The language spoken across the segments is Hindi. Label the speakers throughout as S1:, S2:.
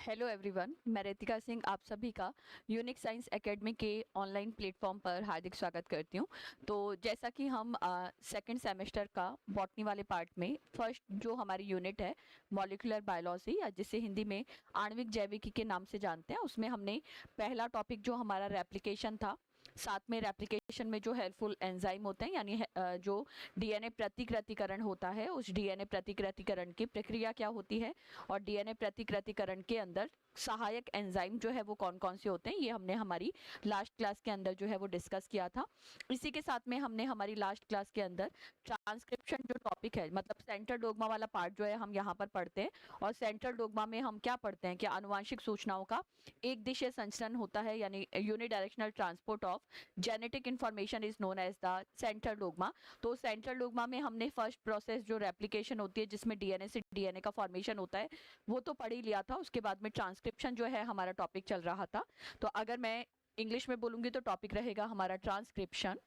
S1: हेलो एवरीवन, मैं रितिका सिंह आप सभी का यूनिक साइंस एकेडमी के ऑनलाइन प्लेटफॉर्म पर हार्दिक स्वागत करती हूँ। तो जैसा कि हम सेकंड सेमेस्टर का बॉटनी वाले पार्ट में फर्स्ट जो हमारी यूनिट है मॉलिक्यूलर बायोलॉजी या जिसे हिंदी में आणविक जैविकी के नाम से जानते हैं, उसमें हमने पहला टॉपिक जो हमारा रेप्लिकेशन था, साथ में रेप्लिकेशन में जो हेल्पफुल एंजाइम होते हैं यानी जो डीएनए प्रतिकृतिकरण होता है, उस डीएनए प्रतिकृतिकरण की प्रक्रिया क्या होती है और डीएनए प्रतिकृतिकरण के अंदर सहायक एंजाइम जो है वो कौन कौन से होते हैं, ये हमने हमारी लास्ट क्लास के अंदर जो है वो डिस्कस किया था। इसी के साथ में हमने हमारी लास्ट क्लास के अंदर ट्रांसक्रिप्शन जो टॉपिक है, मतलब सेंट्रल डोग्मा वाला पार्ट जो है हम यहाँ पर पढ़ते हैं। और सेंट्रल डोग्मा में हम क्या पढ़ते हैं कि आनुवांशिक सूचनाओं का एक दिशा संचरण होता है, यानी unidirectional transport of genetic information is known as the central dogma. तो सेंट्रल डोग्मा में हमने फर्स्ट प्रोसेस जो रेप्लिकेशन होती है जिसमें डीएनए से डीएनए का फॉर्मेशन होता है वो तो पढ़ ही लिया था। उसके बाद में ट्रांसक्रिप्शन जो है हमारा टॉपिक चल रहा था। तो अगर मैं इंग्लिश में बोलूंगी तो टॉपिक रहेगा हमारा ट्रांसक्रिप्शन।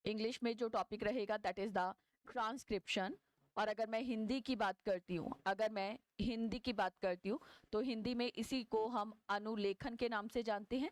S1: इंग्लिश में जो टॉपिक रहेगा दैट इज द ट्रांसक्रिप्शन। और अगर मैं हिंदी की बात करती हूँ, तो हिंदी में इसी को हम अनुलेखन के नाम से जानते हैं।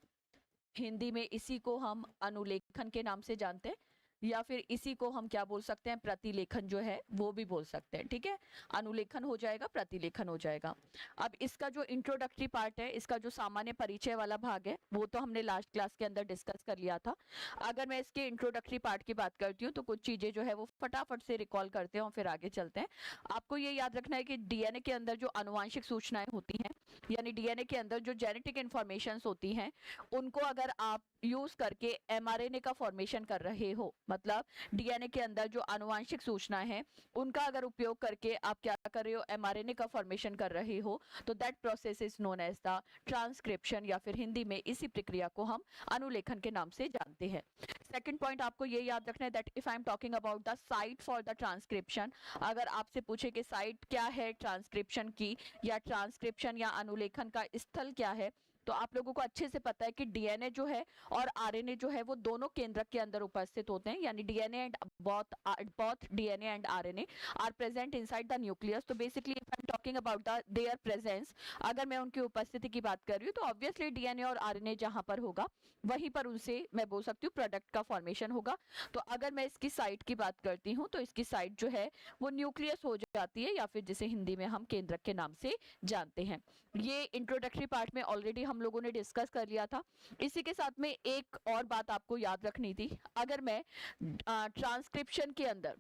S1: हिंदी में इसी को हम अनुलेखन के नाम से जानते हैं, या फिर इसी को हम क्या बोल सकते हैं, प्रतिलेखन जो है वो भी बोल सकते हैं। ठीक है, अनुलेखन हो जाएगा, प्रतिलेखन हो जाएगा। अब इसका जो इंट्रोडक्टरी पार्ट है, इसका जो सामान्य परिचय वाला भाग है, वो तो हमने लास्ट क्लास के अंदर डिस्कस कर लिया था। अगर मैं इसके इंट्रोडक्टरी पार्ट की बात करती हूँ तो कुछ चीजें जो है वो फटाफट से रिकॉल करते हैं और फिर आगे चलते हैं। आपको ये याद रखना है कि डीएनए के अंदर जो आनुवांशिक सूचनाएं होती हैं, यानी डीएनए के अंदर जो जेनेटिक इंफॉर्मेशन होती हैं, उनको अगर आप यूज करके एमआरएनए का फॉर्मेशन कर रहे हो, मतलब डीएनए के अंदर जो आनुवांशिक सूचना है उनका अगर उपयोग करके आप क्या कर रहे हो, एमआरएनए का फॉर्मेशन कर रहे हो, तो that process is known as the transcription, या फिर हिंदी में इसी प्रक्रिया को हम अनुलेखन के नाम से जानते हैं। सेकंड पॉइंट आपको ये याद रखना है that if I am talking about the site for the transcription, अगर आपसे पूछे कि साइट क्या है ट्रांसक्रिप्शन की, या ट्रांसक्रिप्शन या अनुलेखन का स्थल क्या है, तो आप लोगों को अच्छे से पता है कि डीएनए जो है और आरएनए जो है वो दोनों केंद्रक के अंदर उपस्थित होते हैं, यानी DNA and both DNA and RNA are present inside the nucleus. तो basically if I am talking about the their presence, अगर मैं उनकी उपस्थिति की बात कर रही हूँ तो ऑब्वियसली डीएनए और आरएनए जहां पर होगा वहीं पर उनसे मैं बोल सकती हूँ प्रोडक्ट का फॉर्मेशन होगा। तो अगर मैं इसकी साइट की बात करती हूँ तो इसकी साइट जो है वो न्यूक्लियस हो जाती है, या फिर जिसे हिंदी में हम केंद्रक के नाम से जानते हैं। ये इंट्रोडक्टरी पार्ट में ऑलरेडी हम लोगों ने डिस्कस कर लिया था। इसी के साथ में एक और बात आपको याद रखनी थी, अगर मैं ट्रांसक्रिप्शन के अंदर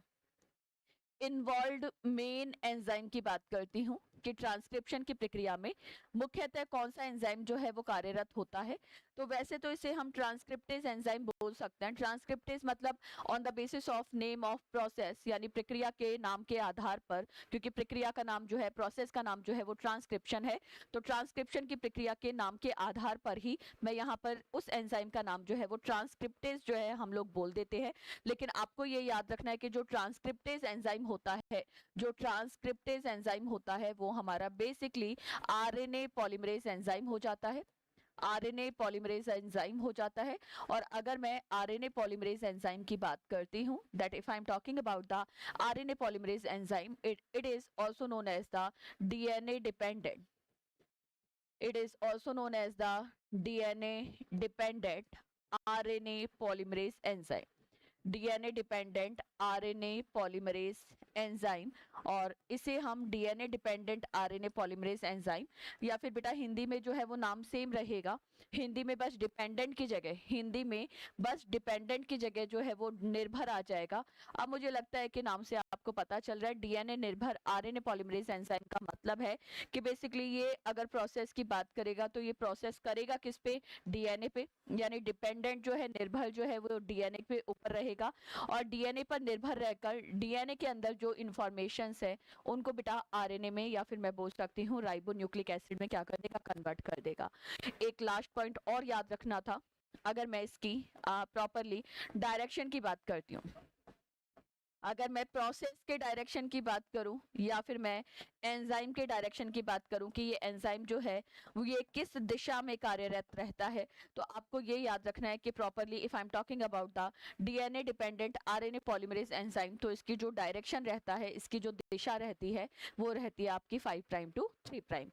S1: इन्वॉल्व्ड मेन एंजाइम की बात करती हूँ कि ट्रांसक्रिप्शन की प्रक्रिया में मुख्यतः कौन सा एंजाइम जो है वो कार्यरत होता है, तो वैसे तो इसे हम ट्रांसक्रिप्टेज एंजाइम बोल सकते हैं। ट्रांसक्रिप्टेज मतलब on the basis of name of process, यानी प्रक्रिया के नाम के आधार पर, क्योंकि प्रक्रिया का नाम जो है, प्रोसेस का नाम जो है वो ट्रांसक्रिप्शन है, तो ट्रांसक्रिप्शन की प्रक्रिया के नाम के आधार पर ही मैं यहाँ पर उस एंजाइम का नाम जो है वो ट्रांसक्रिप्टेज जो है हम लोग बोल देते हैं। लेकिन आपको ये याद रखना है कि जो ट्रांसक्रिप्टेज एंजाइम होता है वो हमारा बेसिकली आरएनए पॉलीमरेज एंजाइम हो जाता है। आरएनए पॉलीमरेज एंजाइम हो जाता है। और अगर मैं आरएनए पॉलीमरेज एंजाइम की बात करती हूँ, that if I am talking about the RNA polymerase enzyme, it is also known as the DNA dependent, it is also known as the DNA dependent RNA polymerase enzyme, DNA dependent RNA polymerase enzyme. और इसे हम DNA dependent RNA polymerase enzyme, या फिर बेटा हिंदी में जो है वो नाम सेम रहेगा, हिंदी में बस डिपेंडेंट की जगह जो है वो निर्भर आ जाएगा। अब मुझे लगता है कि नाम से आपको पता चल रहा है, डीएनए निर्भर आरएनए पॉलीमरेज एंजाइम का मतलब है कि बेसिकली ये अगर प्रोसेस की बात करेगा तो ये प्रोसेस करेगा किस पे, डीएनए पे, यानी डिपेंडेंट जो है, निर्भर जो है वो डीएनए पे ऊपर रहेगा। और डीएनए पर निर्भर रहकर डीएनए के अंदर जो इंफॉर्मेशंस है उनको बेटा आरएनए में, या फिर मैं बोल सकती हूँ राइबो न्यूक्लिक एसिड में क्या कर देगा, कन्वर्ट कर देगा। एक लास्ट पॉइंट और याद रखना था, अगर मैं इसकी प्रॉपरली डायरेक्शन की बात करती हूँ, अगर मैं प्रोसेस के डायरेक्शन की बात करूं या फिर मैं एंजाइम के डायरेक्शन की बात करूं कि ये एंजाइम जो है वो ये किस दिशा में कार्यरत रहता है, तो आपको ये याद रखना है कि properly if I am talking about the DNA dependent RNA polymerase enzyme, तो इसकी जो डायरेक्शन रहता है, इसकी जो दिशा रहती है वो रहती है आपकी 5 प्राइम टू 3 प्राइम।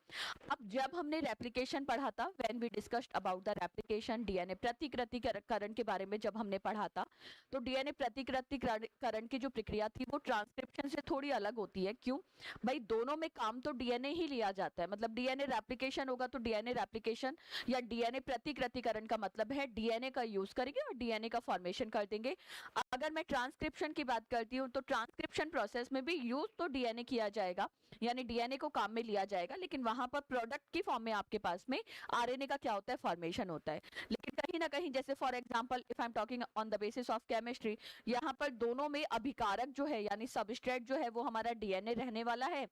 S1: अब जब हमने रेप्लिकेशन पढ़ा था, when we discussed about the replication, DNA प्रतिकृतिकरण के बारे में जब हमने पढ़ा था, तो डीएनए प्रतिकृतिकरण की जो प्रक्रिया थी वो ट्रांसक्रिप्शन से थोड़ी अलग होती है। क्यों भाई? दोनों में काम तो डीएनए ही लिया जाता है, मतलब डीएनए रेप्लिकेशन होगा तो डीएनए रेप्लिकेशन या डीएनए प्रतिकृतिकरण का मतलब है डीएनए का यूज करेंगे और डीएनए का फॉर्मेशन कर देंगे। अगर मैं ट्रांसक्रिप्शन की बात करती हूँ तो ट्रांसक्रिप्शन प्रोसेस में भी यूज तो डीएनए किया जाएगा, यानी डीएनए को काम में लिया जाएगा, लेकिन वहां पर प्रोडक्ट की फॉर्म में आपके पास में आरएनए का क्या होता है? फॉर्मेशन होता है। लेकिन कहीं ना कहीं, जैसे for example if I am talking on the basis of chemistry, यहाँ पर दोनों में अभिकारक जो है यानी सबस्ट्रेट जो है वो हमारा डीएनए रहने वाला है,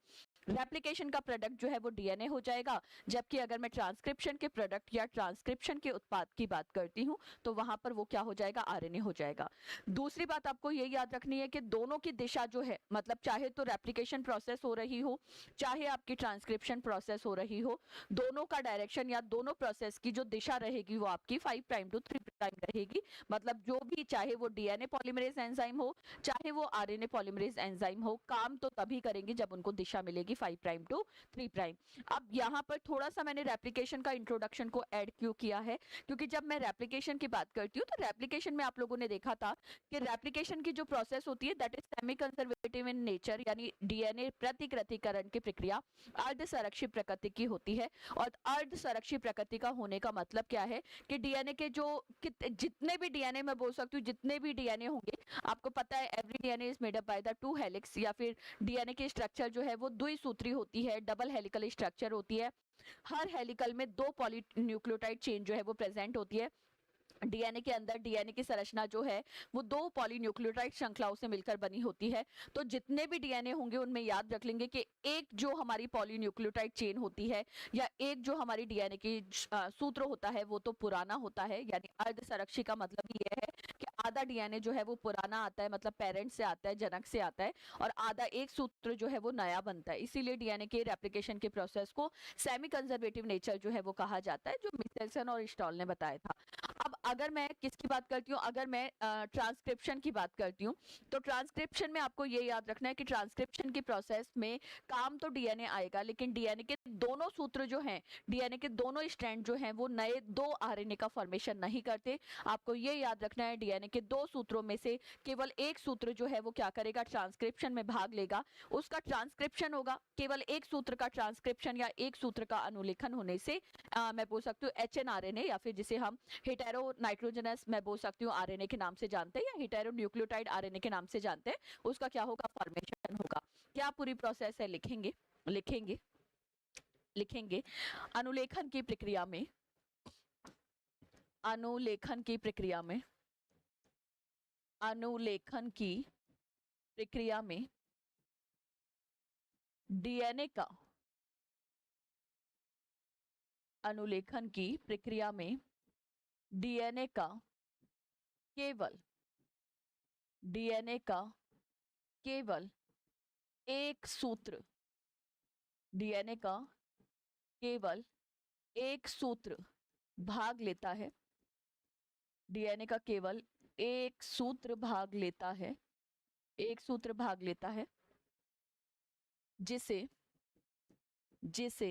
S1: रेप्लिकेशन का प्रोडक्ट जो है वो डीएनए हो जाएगा। जबकि अगर मैं ट्रांसक्रिप्शन के प्रोडक्ट या ट्रांसक्रिप्शन के उत्पाद की बात करती हूँ तो वहां पर वो क्या हो जाएगा? आरएनए हो जाएगा। दूसरी बात आपको ये याद रखनी है कि दोनों की दिशा जो है, मतलब चाहे तो रेप्लिकेशन प्रोसेस हो रही हो, चाहे आपकी ट्रांसक्रिप्शन प्रोसेस हो रही हो, दोनों का डायरेक्शन या दोनों प्रोसेस की जो दिशा रहेगी वो आपकी 5 प्राइम टू 3 प्राइम रहेगी। मतलब जो भी, चाहे वो डीएनए पॉलीमरेज एंजाइम हो, चाहे वो आरएनए पॉलीमरेज एंजाइम हो, काम तो तभी करेंगे जब उनको दिशा मिलेगी 5 प्राइम टू 3 प्राइम। अब यहाँ पर थोड़ा सा मैंने रेप्लिकेशन का इंट्रोडक्शन को ऐड क्यों किया है? क्योंकि जब मैं रेप्लिकेशन की बात करती हूँ तो रेप्लिकेशन में आप लोगों ने देखा था कि रेप्लिकेशन की जो प्रोसेस होती है that is semi conservative in nature, यानी डीएनए प्रतिकृतिकरण की प्रक्रिया अर्ध संरक्षित प्रकृति की होती है। और अर्ध संरक्षित प्रकृति का होने का मतलब क्या है कि डीएनए के जो जितने भी डीएनए, मैं बोल सकती हूँ जितने भी डीएनए होंगे, आपको पता है every DNA is made up by the 2 helix, या फिर डीएनए की स्ट्रक्चर जो है वो द्विसूत्री होती है, डबल हेलिकल स्ट्रक्चर होती है। हर हेलिकल में 2 पॉलीन्यूक्लियोटाइड चेन जो है वो प्रेजेंट होती है। डीएनए के अंदर डीएनए की संरचना जो है वो 2 पॉलीन्यूक्लियोटाइड श्रृंखलाओं से मिलकर बनी होती है। तो जितने भी डीएनए होंगे उनमें याद रख लेंगे कि एक जो हमारी पॉलीन्यूक्लियोटाइड चेन होती है या एक जो हमारी डीएनए की सूत्र होता है वो तो पुराना होता है, यानी अर्ध संरक्षी का मतलब ये है कि आधा डीएनए जो है वो पुराना आता है, मतलब पेरेंट से आता है, जनक से आता है, और आधा एक सूत्र जो है वो नया बनता है। इसीलिए डीएनए के रेप्लिकेशन के प्रोसेस को सेमी कंजर्वेटिव नेचर जो है वो कहा जाता है, जो मिचेल्सन और स्टॉल ने बताया था। अब अगर मैं किसकी बात करती हूँ, अगर मैं ट्रांसक्रिप्शन की बात करती हूँ, तो ट्रांसक्रिप्शन में आपको ये याद रखना है कि ट्रांसक्रिप्शन की प्रोसेस में काम तो डीएनए आएगा, लेकिन डीएनए के दोनों सूत्र जो हैं, डीएनए के दोनों स्ट्रैंड जो हैं वो नए 2 आरएनए का फॉर्मेशन नहीं करते। आपको ये याद रखना है डीएनए के 2 सूत्रों में से केवल एक सूत्र जो है वो क्या करेगा? ट्रांसक्रिप्शन में भाग लेगा, उसका ट्रांसक्रिप्शन होगा। केवल एक सूत्र का ट्रांसक्रिप्शन या एक सूत्र का अनुलेखन होने से मैं बोल सकती हूँ एचएनआरएनए, या फिर जिसे हम हेटेरो नाइट्रोजनस मैं बोल सकती हूँ आरएनए के नाम से जानते हैं, या हेटेरो न्यूक्लियोटाइड आरएनए के नाम से जानते हैं, उसका क्या होगा? फॉर्मेशन होगा। क्या पूरी प्रोसेस है? लिखेंगे लिखेंगे लिखेंगे। अनुलेखन की प्रक्रिया में, अनुलेखन की प्रक्रिया में, अनुलेखन की प्रक्रिया में डीएनए का, अनुलेखन की प्रक्रिया में डीएनए का केवल, डीएनए का केवल एक सूत्र, डीएनए का केवल एक सूत्र भाग लेता है, डीएनए का केवल एक सूत्र भाग लेता है, एक सूत्र भाग लेता है, जिसे जिसे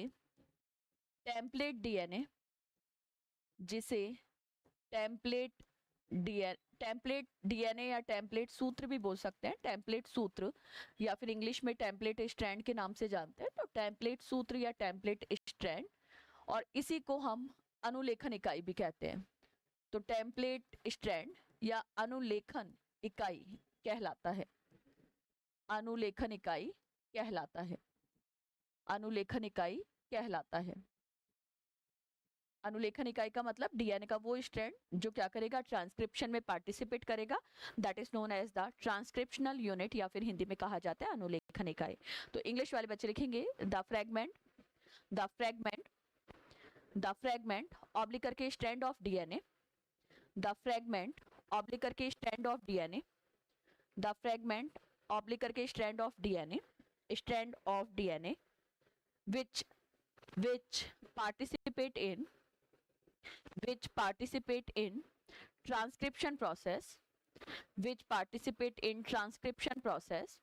S1: टेम्पलेट डीएनए, जिसे टेम्पलेट डीएनए या टेम्पलेट सूत्र भी बोल सकते हैं, टेम्पलेट सूत्र, या फिर इंग्लिश में टेम्पलेट स्ट्रैंड के नाम से जानते हैं। तो टेम्पलेट सूत्र या टेम्पलेट स्ट्रैंड, और इसी को हम अनुलेखन इकाई भी कहते हैं। तो टेम्पलेट स्ट्रैंड या अनुलेखन इकाई कहलाता है, अनुलेखन इकाई कहलाता है, अनुलेखन इकाई कहलाता है। अनुलेखन इकाई का मतलब डीएनए का वो स्ट्रैंड जो क्या करेगा? ट्रांसक्रिप्शन में पार्टिसिपेट करेगा, that is known as the transcriptional unit, या फिर हिंदी में कहा जाता है अनुलेखन इकाई। तो इंग्लिश वाले बच्चे लिखेंगे the fragment, the fragment, the fragment oblique करके strand of DNA, the fragment oblique करके strand of DNA, the fragment oblique करके strand of DNA, strand of DNA which participate in transcription process, which participate in transcription process,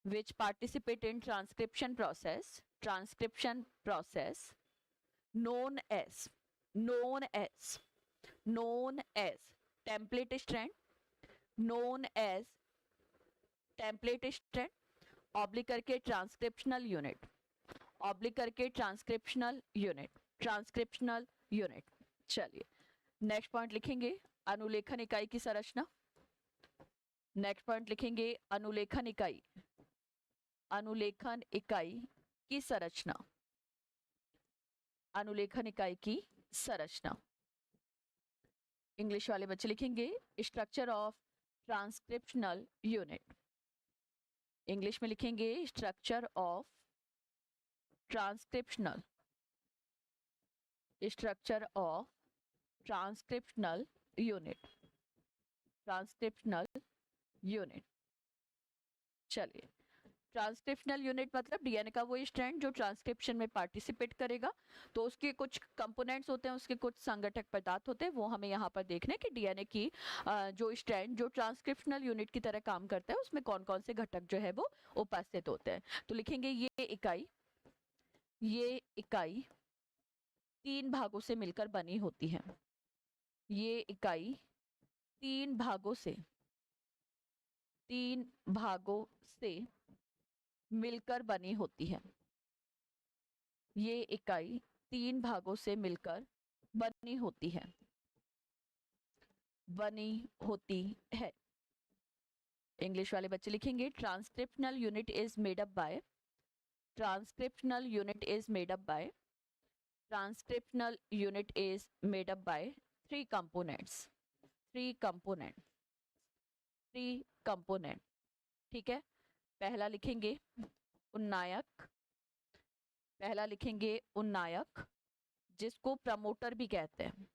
S1: which participate in transcription process known as template strand, known as template strand, oblique करके ट्रांसक्रिप्शनल यूनिट, ऑब्लिक करके ट्रांसक्रिप्शनल यूनिट। चलिए नेक्स्ट पॉइंट लिखेंगे अनुलेखन इकाई की संरचना। नेक्स्ट पॉइंट लिखेंगे अनुलेखन इकाई की संरचना, अनुलेखन इकाई की संरचना। इंग्लिश वाले बच्चे लिखेंगे structure of transcriptional unit. English में लिखेंगे स्ट्रक्चर ऑफ ट्रांसक्रिप्शनल यूनिट। चलिए ट्रांसक्रिप्शनल यूनिट मतलब डीएनए का वो स्ट्रैंड जो ट्रांसक्रिप्शन में पार्टिसिपेट करेगा। तो उसके कुछ कंपोनेंट्स होते हैं, उसके कुछ संगठक पदार्थ होते हैं, वो हमें यहाँ पर देखने कि डीएनए की जो स्ट्रैंड जो ट्रांसक्रिप्शनल यूनिट की तरह काम करता है उसमें कौन कौन से घटक जो है वो उपस्थित होते हैं। तो लिखेंगे ये इकाई 3 भागों से मिलकर बनी होती है। ये इकाई 3 भागों से मिलकर बनी होती है। ये इकाई 3 भागों से मिलकर बनी होती है। इंग्लिश वाले बच्चे लिखेंगे transcriptional unit is made up by 3 component. ठीक है, पहला लिखेंगे उन्नायक जिसको प्रमोटर भी कहते हैं।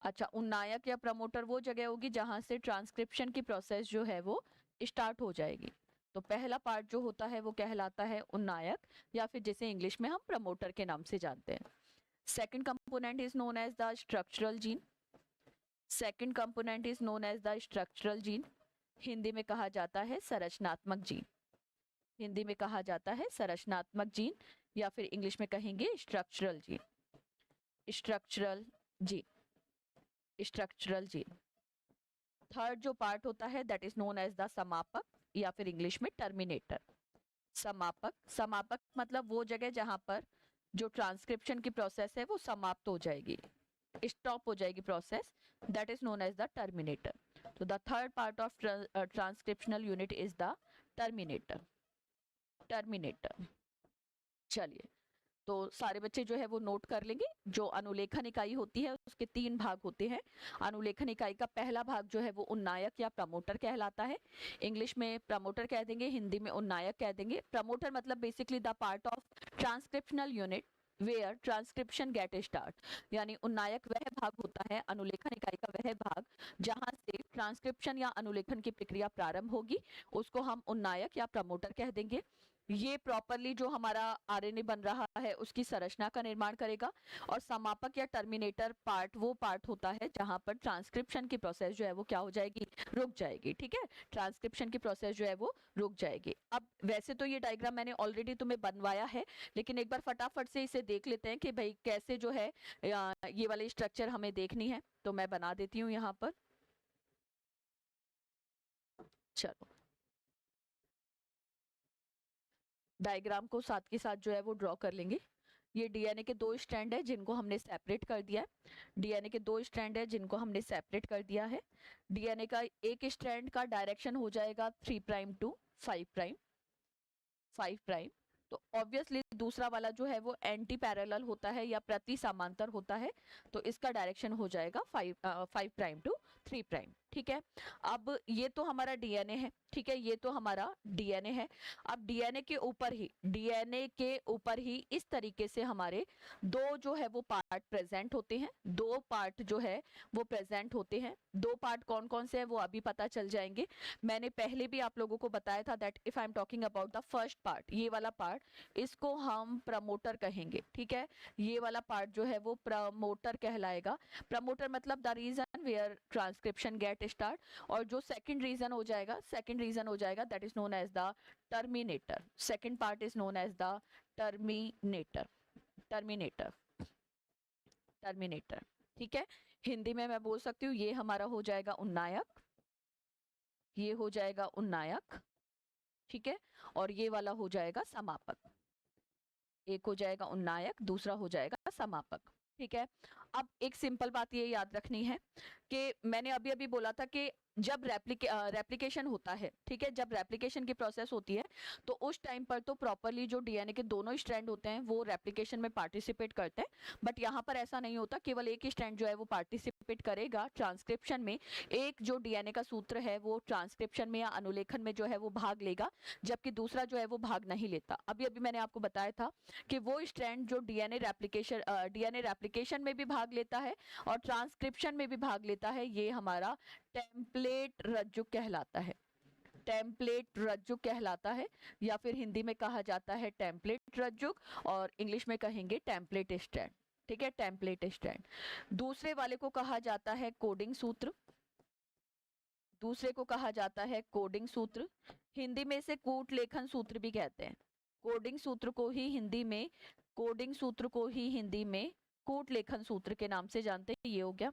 S1: अच्छा, उन्नायक या प्रमोटर वो जगह होगी जहां से ट्रांसक्रिप्शन की प्रोसेस जो है वो स्टार्ट हो जाएगी। तो पहला पार्ट जो होता है वो कहलाता है उन्नायक या फिर जिसे इंग्लिश में हम प्रमोटर के नाम से जानते हैं। Second component is known as the structural gene. Hindi में कहा जाता है संरचनात्मक जीन। या फिर इंग्लिश में कहेंगे स्ट्रक्चरल जीन। थर्ड जो पार्ट होता है that is known as the समापक या फिर इंग्लिश में टर्मिनेटर। समापक मतलब वो जगह जहां पर जो ट्रांसक्रिप्शन की प्रोसेस है वो समाप्त हो जाएगी, स्टॉप हो जाएगी process, that is known as the terminator. तो the third part of transcriptional unit is the terminator. चलिए, तो सारे बच्चे जो है वो नोट कर लेंगे। जो अनुलेखन इकाई होती है उसके 3 भाग होते हैं। अनुलेखन इकाई का पहला भाग जो है वो उन्नायक या प्रमोटर कहलाता है। इंग्लिश में प्रमोटर कह देंगे, हिंदी में उन्नायक कह देंगे। प्रमोटर मतलब basically the part of transcriptional unit where transcription get start, यानी उन्नायक वह भाग होता है, अनुलेखन इकाई का वह भाग जहां से ट्रांसक्रिप्शन या अनुलेखन की प्रक्रिया प्रारंभ होगी, उसको हम उन्नायक या प्रमोटर कह देंगे। ये प्रॉपरली जो हमारा आरएनए बन रहा है उसकी संरचना का निर्माण करेगा। और समापक या टर्मिनेटर पार्ट वो पार्ट होता है जहां पर ट्रांसक्रिप्शन की प्रोसेस जो है वो क्या हो जाएगी, रुक जाएगी। ठीक है, ट्रांसक्रिप्शन की प्रोसेस जो है वो रुक जाएगी। अब वैसे तो ये डायग्राम मैंने ऑलरेडी तुम्हें बनवाया है, लेकिन एक बार फटाफट से इसे देख लेते हैं कि भाई कैसे जो है ये वाली स्ट्रक्चर हमें देखनी है। तो मैं बना देती हूँ यहाँ पर। चलो, डायग्राम को साथ के साथ जो है वो ड्रॉ कर लेंगे। ये डीएनए के 2 स्ट्रैंड है जिनको हमने सेपरेट कर दिया है। डीएनए का एक स्ट्रैंड का डायरेक्शन हो जाएगा 3 प्राइम टू 5 प्राइम। तो ऑब्वियसली दूसरा वाला जो है वो एंटी पैरेलल होता है या प्रति समांतर होता है, तो इसका डायरेक्शन हो जाएगा 5 प्राइम टू 3 प्राइम। ठीक है। अब ये तो हमारा डीएनए है, ठीक है, ये तो हमारा डीएनए है। अब डीएनए के ऊपर ही इस तरीके से हमारे दो जो है वो पार्ट प्रेजेंट होते हैं, दो पार्ट जो है वो प्रेजेंट होते हैं। दो पार्ट कौन कौन से हैं वो अभी पता चल जाएंगे। मैंने पहले भी आप लोगों को बताया था that if I am talking about the first part, ये वाला पार्ट, इसको हम प्रमोटर कहेंगे, ठीक है। ये वाला पार्ट जो है वो प्रमोटर कहलाएगा। प्रमोटर मतलब the region where transcription get start. और जो सेकंड रीजन हो जाएगा that is known as the terminator. Second part is known as the terminator. Terminator, terminator, ठीक है। हिंदी में मैं बोल सकती हूँ ये हमारा हो जाएगा उन्नायक, ये हो जाएगा उन्नायक, ठीक है। और ये वाला हो जाएगा समापक। एक हो जाएगा उन्नायक, दूसरा हो जाएगा समापक, ठीक है। अब एक सिंपल बात ये याद रखनी है कि मैंने अभी अभी बोला था कि जब रेप्लिकेशन होता है, ठीक है, जब रेप्लिकेशन की प्रोसेस होती है तो उस टाइम पर तो प्रॉपरली जो डीएनए के दोनों स्ट्रैंड होते हैं वो रेप्लिकेशन में पार्टिसिपेट करते हैं। बट यहाँ पर ऐसा नहीं होता, केवल एक ही स्ट्रैंड जो है वो पार्टिसिपेट करेगा ट्रांसक्रिप्शन में। एक जो डीएनए का सूत्र है वो ट्रांसक्रिप्शन में या अनुलेखन में जो है वो भाग लेगा, जबकि दूसरा जो है वो भाग नहीं लेता। अभी अभी मैंने आपको बताया था कि वो स्ट्रैंड जो डीएनए रेप्लिकेशन में भी भाग लेता है और ट्रांसक्रिप्शन में भी भाग लेता है, ये हमारा टेम्पलेट रज्जु कहलाता है। टेम्पलेट रज्जु कहलाता है, या फिर हिंदी में कहा जाता है टेम्पलेट रज्जु, और इंग्लिश में कहेंगे टेम्पलेट स्ट्रैंड, ठीक है, टेम्पलेट स्ट्रैंड। दूसरे वाले को कहा जाता है कोडिंग सूत्र। दूसरे को कहा जाता है कोडिंग सूत्र। हिंदी में इसे कूट लेखन सूत्र भी कहते हैं। कोडिंग सूत्र को ही हिंदी में कूट लेखन सूत्र के नाम से जानते हैं। ये हो गया।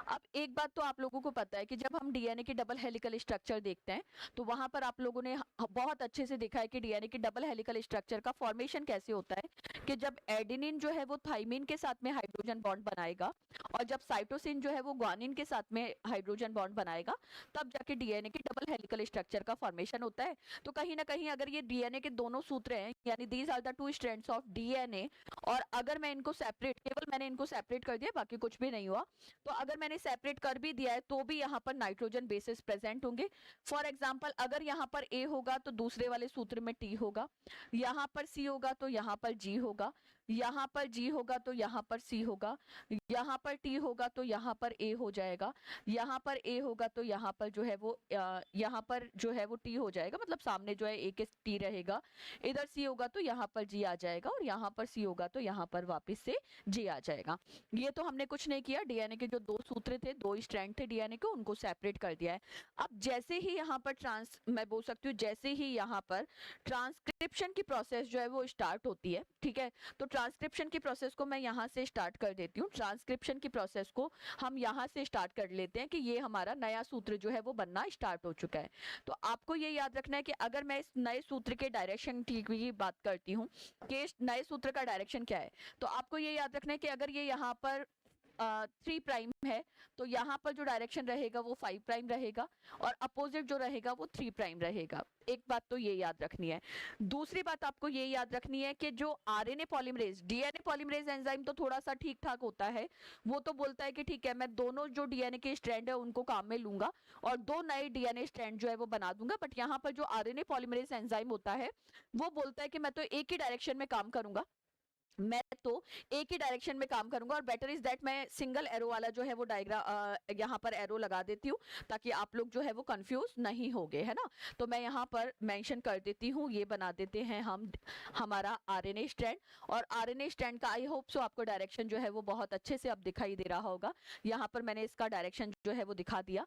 S1: अब एक बात तो आप लोगों को पता है कि जब हम डीएनए की डबल हेलिकल स्ट्रक्चर देखते हैं तो वहां पर आप लोगों ने बहुत अच्छे से देखा है कि डीएनए की डबल हेलिकल स्ट्रक्चर का फॉर्मेशन कैसे होता है कि जब एडेनिन जो है वो थाइमिन के साथ में हाइड्रोजन बॉन्ड बनाएगा और जब साइटोसिन जो है वो ग्वानिन के साथ में हाइड्रोजन बॉन्ड बनाएगा, तब जाके डीएनए की डबल हेलिकल स्ट्रक्चर का फॉर्मेशन होता है। तो कहीं ना कहीं अगर ये डीएनए के दोनों सूत्र हैं, यानी these are the two strands of DNA, और अगर मैं इनको सेपरेट, केवल मैंने इनको सेपरेट कर दिया, बाकी कुछ भी नहीं हुआ, तो अगर मैंने सेपरेट कर भी दिया है तो भी यहाँ पर नाइट्रोजन बेसिस प्रेजेंट होंगे। फॉर एग्जांपल अगर यहाँ पर ए होगा तो दूसरे वाले सूत्र में टी होगा, यहाँ पर सी होगा तो यहाँ पर जी होगा, यहाँ पर जी होगा तो यहाँ पर सी होगा, यहाँ पर टी होगा तो यहाँ पर ए हो जाएगा, यहाँ पर ए होगा तो यहाँ पर जो है वो यहाँ पर जो है वो टी हो जाएगा, मतलब सामने जो है ए के टी रहेगा। इधर सी होगा तो यहाँ पर जी आ जाएगा, और यहाँ पर सी होगा तो यहाँ पर वापस से जी आ जाएगा। ये तो हमने कुछ नहीं किया, डीएनए के जो दो सूत्र थे, दो स्ट्रैंड थे डीएनए के, उनको सेपरेट कर दिया है। अब जैसे ही यहाँ पर मैं बोल सकती हूँ जैसे ही यहाँ पर ट्रांसक्रिप्शन की प्रोसेस जो है वो स्टार्ट होती है, ठीक है, तो ट्रांसक्रिप्शन की प्रोसेस को मैं यहाँ से स्टार्ट कर देती हूँ। ट्रांसक्रिप्शन की प्रोसेस को हम यहाँ से स्टार्ट कर लेते हैं कि ये हमारा नया सूत्र जो है वो बनना स्टार्ट हो चुका है। तो आपको ये याद रखना है कि अगर मैं इस नए सूत्र के डायरेक्शन की बात करती हूँ कि इस नए सूत्र का डायरेक्शन क्या है, तो आपको ये याद रखना है कि अगर ये यहाँ पर 3 प्राइम है तो यहाँ पर जो डायरेक्शन रहेगा वो 5 प्राइम रहेगा, और अपोजिट जो रहेगा वो 3 प्राइम रहेगा। एक बात तो ये याद रखनी है। दूसरी बात आपको ये याद रखनी है कि जो RNA polymerase, DNA polymerase enzyme तो थोड़ा सा ठीक ठाक होता है, वो तो बोलता है कि ठीक है मैं दोनों जो डीएनए के स्ट्रैंड है उनको काम में लूंगा और दो नए डीएनए स्ट्रैंड जो है वो बना दूंगा। बट यहाँ पर जो आरएनए पॉलीमरेज एंजाइम होता है वो बोलता है कि मैं तो एक ही डायरेक्शन में काम करूंगा, मैं तो एक ही डायरेक्शन में काम करूंगा, और बेटर इज दैट मैं सिंगल एरो वाला जो है वो डायग्राम यहाँ पर एरो लगा देती हूँ ताकि आप लोग जो है वो कंफ्यूज नहीं होगे, है ना। तो मैं यहाँ पर मेंशन कर देती हूँ, ये बना देते हैं हम हमारा आरएनए स्ट्रैंड, और आरएनए स्ट्रैंड का आई होप सो आपको डायरेक्शन जो है वो बहुत अच्छे से अब दिखाई दे रहा होगा। यहाँ पर मैंने इसका डायरेक्शन जो है वो दिखा दिया।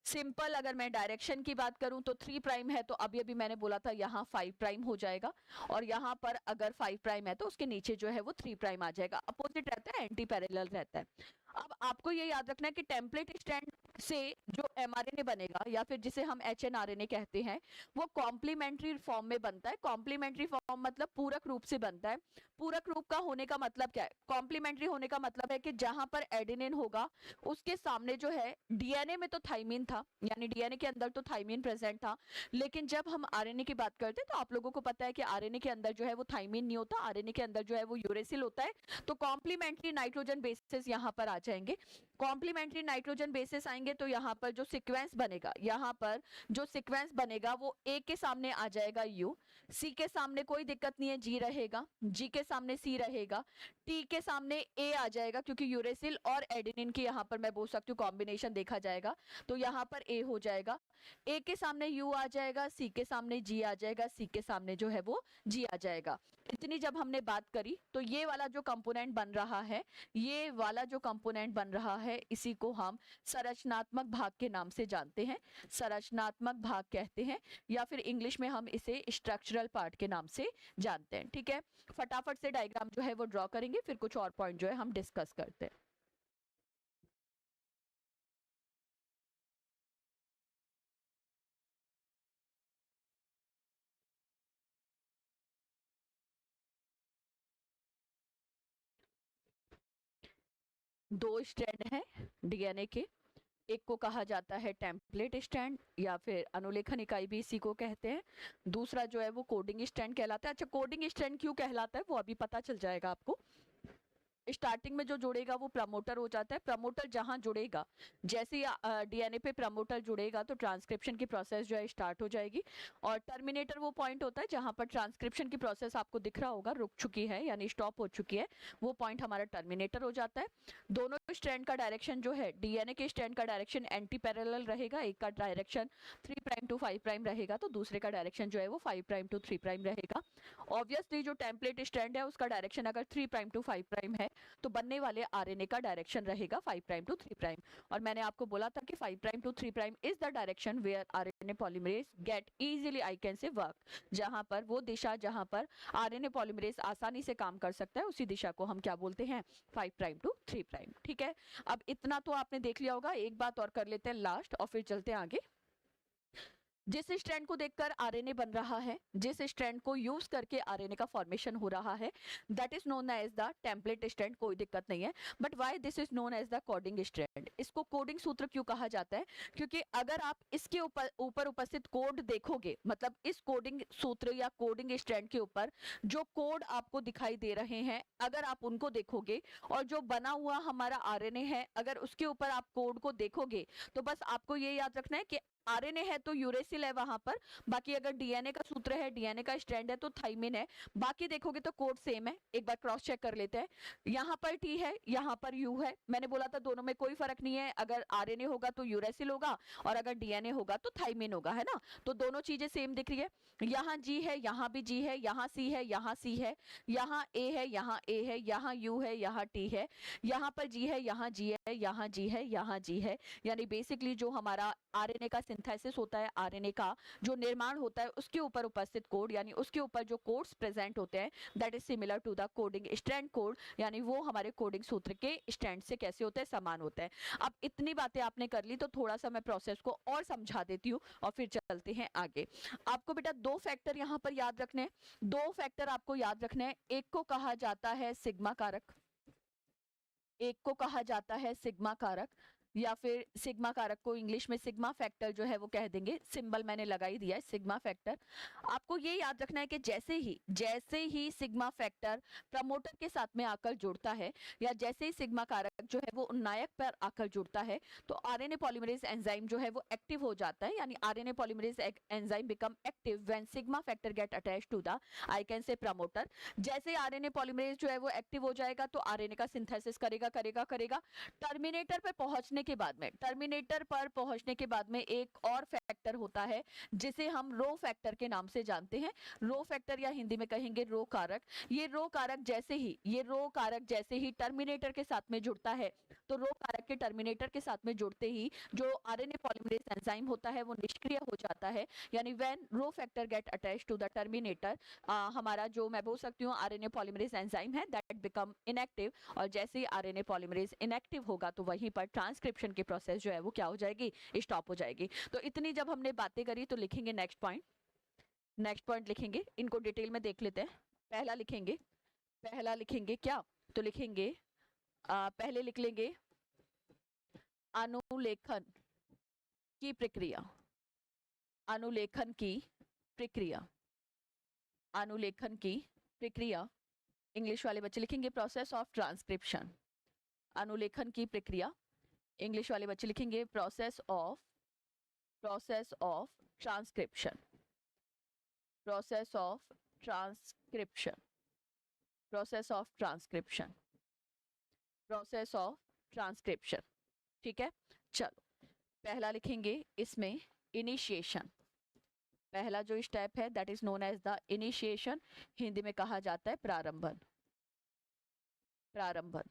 S1: सिंपल अगर मैं डायरेक्शन की बात करूं तो 3 प्राइम है तो अभी अभी मैंने बोला था यहाँ 5 प्राइम हो जाएगा, और यहाँ पर अगर 5 प्राइम है तो उसके नीचे जो है वो 3 प्राइम आ जाएगा। अपोजिट रहता है, एंटी पैरेलल रहता है। अब आपको ये याद रखना है कि टेम्पलेट स्ट्रैंड से जो एमआरएनए बनेगा या फिर जिसे हम एचएनआरएनए कहते हैं वो कॉम्प्लीमेंट्री फॉर्म में बनता है। कॉम्प्लीमेंट्री फॉर्म मतलब पूरक रूप से बनता है। पूरक रूप का होने का मतलब क्या है? कॉम्प्लीमेंट्री होने का मतलब है कि जहां पर एडेनिन होगा उसके सामने जो है डीएनए में तो थाइमिन था, यानी डीएनए के अंदर तो थाइमिन प्रेजेंट था, लेकिन जब हम आरएनए की बात करते हैं तो आप लोगों को पता है कि आरएनए के अंदर जो है वो थाइमिन नहीं होता, आरएनए के अंदर जो है वो यूरेसिल होता है। तो कॉम्प्लीमेंट्री नाइट्रोजन बेसिस यहाँ पर आ जाएंगे। कॉम्प्लीमेंट्री नाइट्रोजन बेसिस आएंगे तो यहाँ पर जो सीक्वेंस बनेगा, यहाँ पर जो सीक्वेंस बनेगा वो ए के सामने आ जाएगा यू, सी के सामने कोई दिक्कत नहीं है जी रहेगा, जी के सामने सी रहेगा, टी के सामने ए आ जाएगा क्योंकि यूरेसिल और एडेनिन की यहाँ पर मैं बोल सकती हूँ कॉम्बिनेशन देखा जाएगा तो यहाँ पर ए हो जाएगा, ए के सामने यू आ जाएगा, सी के सामने जी आ जाएगा, सी के सामने जो है वो जी आ जाएगा। इतनी जब हमने बात करी तो ये वाला जो कंपोनेंट बन रहा है, ये वाला जो कंपोनेंट बन रहा है इसी को हम संरचनात्मक भाग के नाम से जानते हैं, संरचनात्मक भाग कहते हैं या फिर इंग्लिश में हम इसे स्ट्रक्चरल पार्ट के नाम से जानते हैं। ठीक है, फटाफट से डायग्राम जो है वो ड्रॉ करेंगे, फिर कुछ और पॉइंट जो है हम डिस्कस करते हैं। दो स्ट्रैंड हैं डीएनए के, एक को कहा जाता है टेम्पलेट स्ट्रैंड या फिर अनुलेखन इकाई भी इसी को कहते हैं, दूसरा जो है वो कोडिंग स्ट्रैंड कहलाता है। अच्छा, कोडिंग स्ट्रैंड क्यों कहलाता है वो अभी पता चल जाएगा आपको। स्टार्टिंग में जो जुड़ेगा वो प्रमोटर हो जाता है, प्रमोटर जहां जुड़ेगा, जैसे ही डीएनए पे प्रमोटर जुड़ेगा तो ट्रांसक्रिप्शन की प्रोसेस जो है स्टार्ट हो जाएगी, और टर्मिनेटर वो पॉइंट होता है जहां पर ट्रांसक्रिप्शन की प्रोसेस आपको दिख रहा होगा रुक चुकी है यानी स्टॉप हो चुकी है, वो पॉइंट हमारा टर्मिनेटर हो जाता है। दोनों स्ट्रैंड का डायरेक्शन जो है, डीएनए के स्ट्रैंड का डायरेक्शन एंटी पैरेलल रहेगा, एक का डायरेक्शन 3 प्राइम टू 5 प्राइम रहेगा तो दूसरे का डायरेक्शन जो है वो 5 प्राइम टू 3 प्राइम रहेगा। ऑब्वियसली जो टेम्पलेट स्ट्रैंड है उसका डायरेक्शन अगर 3 प्राइम टू 5 प्राइम है तो बनने वाले आरएनए का डायरेक्शन रहेगा 5 प्राइम टू 3 प्राइम, और मैंने आपको बोला था कि 5 प्राइम टू 3 prime is the direction where RNA polymerase get easily I can say work, जहां पर वो दिशा जहां पर आरएनए पॉलीमरेज आसानी से काम कर सकता है उसी दिशा को हम क्या बोलते हैं, 5 प्राइम टू 3 प्राइम। ठीक है, अब इतना तो आपने देख लिया होगा, एक बात और कर लेते हैं लास्ट और फिर चलते हैं आगे। जिस स्ट्रैंड को देखकर आरएनए बन रहा है, जिस स्ट्रैंड को यूज करके आरएनए का फॉर्मेशन हो रहा है, that is known as the template strand, कोई दिक्कत नहीं है, but why this is known as the coding strand. इसको कोडिंग सूत्र क्यों कहा जाता है, क्योंकि अगर आप इसके ऊपर उपस्थित कोड देखोगे, मतलब इस कोडिंग सूत्र या कोडिंग स्ट्रैंड के ऊपर जो कोड आपको दिखाई दे रहे हैं, अगर आप उनको देखोगे और जो बना हुआ हमारा आरएनए है अगर उसके ऊपर आप कोड को देखोगे तो बस आपको ये याद रखना है कि आरएनए है तो यूरेसिल है वहां पर, बाकी अगर डीएनए का सूत्र है, डीएनए का स्ट्रैंड है तो थाइमिन है, बाकी देखोगे तो कोड सेम है। एक बार क्रॉस चेक कर लेते हैं, यहाँ पर टी है, यहाँ पर यू है, मैंने बोला था दोनों में कोई फर्क नहीं है, अगर आरएनए होगा तो यूरेसिल होगा और अगर डीएनए होगा तो थाइमिन होगा, है ना, तो दोनों चीजें सेम दिख रही है। यहाँ जी है, यहाँ भी जी है, यहाँ सी है, यहाँ सी है, यहाँ ए है, यहाँ ए है, यहाँ यू है, यहाँ टी है, यहाँ पर जी है, यहाँ जी है, यहाँ जी है, यहाँ जी है, यानी बेसिकली जो हमारा आरएनए का सिंथेसिस होता है, आरएनए का जो निर्माण होता है उसके ऊपर उपस्थित कोड यानी उसके ऊपर जो कोड्स प्रेजेंट होते हैं that is similar to the coding strand code, यानी वो हमारे कोडिंग सूत्र के स्ट्रैंड से कैसे होते हैं, समान होते हैं। अब इतनी बातें आपने कर ली तो थोड़ा सा मैं प्रोसेस को और समझा देती हूँ और फिर चलते हैं आगे। आपको बेटा दो फैक्टर यहाँ पर याद रखने हैं, दो फैक्टर आपको याद रखने हैं, एक को कहा जाता है सिग्मा कारक, एक को कहा जाता है सिग्मा कारक या फिर सिग्मा कारक को इंग्लिश में सिग्मा फैक्टर जो है वो कह देंगे, सिंबल मैंने लगा ही दिया है सिग्मा फैक्टर। आपको ये याद रखना है कि जैसे ही सिग्मा फैक्टर प्रमोटर के साथ में आकर जुड़ता है या जैसे ही सिग्मा कारक जो है वो नायक पर आकर जुड़ता है तो आरएनए पॉलीमरेज एंजाइम जो है वो एक्टिव हो जाता है, यानी RNA polymerase enzyme become active when sigma factor get attached to the I can say promoter. जैसे आरएनए पॉलीमरेज जो है वो एक्टिव हो जाएगा तो आरएनए का सिंथेसिस करेगा। टर्मिनेटर पे पहुंचने के बाद में, टर्मिनेटर पर पहुंचने के बाद में एक और फैक्टर होता है जिसे हम रो फैक्टर के नाम से जानते हैं, रो फैक्टर या हिंदी में कहेंगे रो कारक। ये रो कारक जैसे ही टर्मिनेटर के साथ में जुड़ता है तो रो कारक के टर्मिनेटर के साथ में जुड़ते ही जो आरएनए पॉलीमरेज एंजाइम होता है वो निष्क्रिय हो जाता है, यानी when rho factor get attached to the terminator हमारा जो मैं बोल सकती हूँ आरएनए पॉलीमरेज एंजाइम है दैट बिकम इनएक्टिव, और जैसे ही आरएनए पॉलीमरेज इनएक्टिव होगा तो वहीं पर ट्रांसक्रिप्शन की प्रोसेस जो है वो क्या हो जाएगी, स्टॉप हो जाएगी। तो इतनी जब हमने बातें करी तो लिखेंगे नेक्स्ट पॉइंट लिखेंगे, इनको डिटेल में देख लेते हैं। पहला लिखेंगे क्या, तो लिखेंगे पहले लिख लेंगे अनुलेखन की प्रक्रिया, अनुलेखन की प्रक्रिया। इंग्लिश वाले बच्चे लिखेंगे प्रोसेस ऑफ ट्रांसक्रिप्शन, अनुलेखन की प्रक्रिया। इंग्लिश वाले बच्चे लिखेंगे process of transcription, process of transcription, process of transcription, process of transcription. ठीक है, चलो पहला लिखेंगे इसमें इनिशिएशन। पहला जो स्टेप है that is known as the initiation, Hindi में कहा जाता है प्रारंभन। प्रारंभन,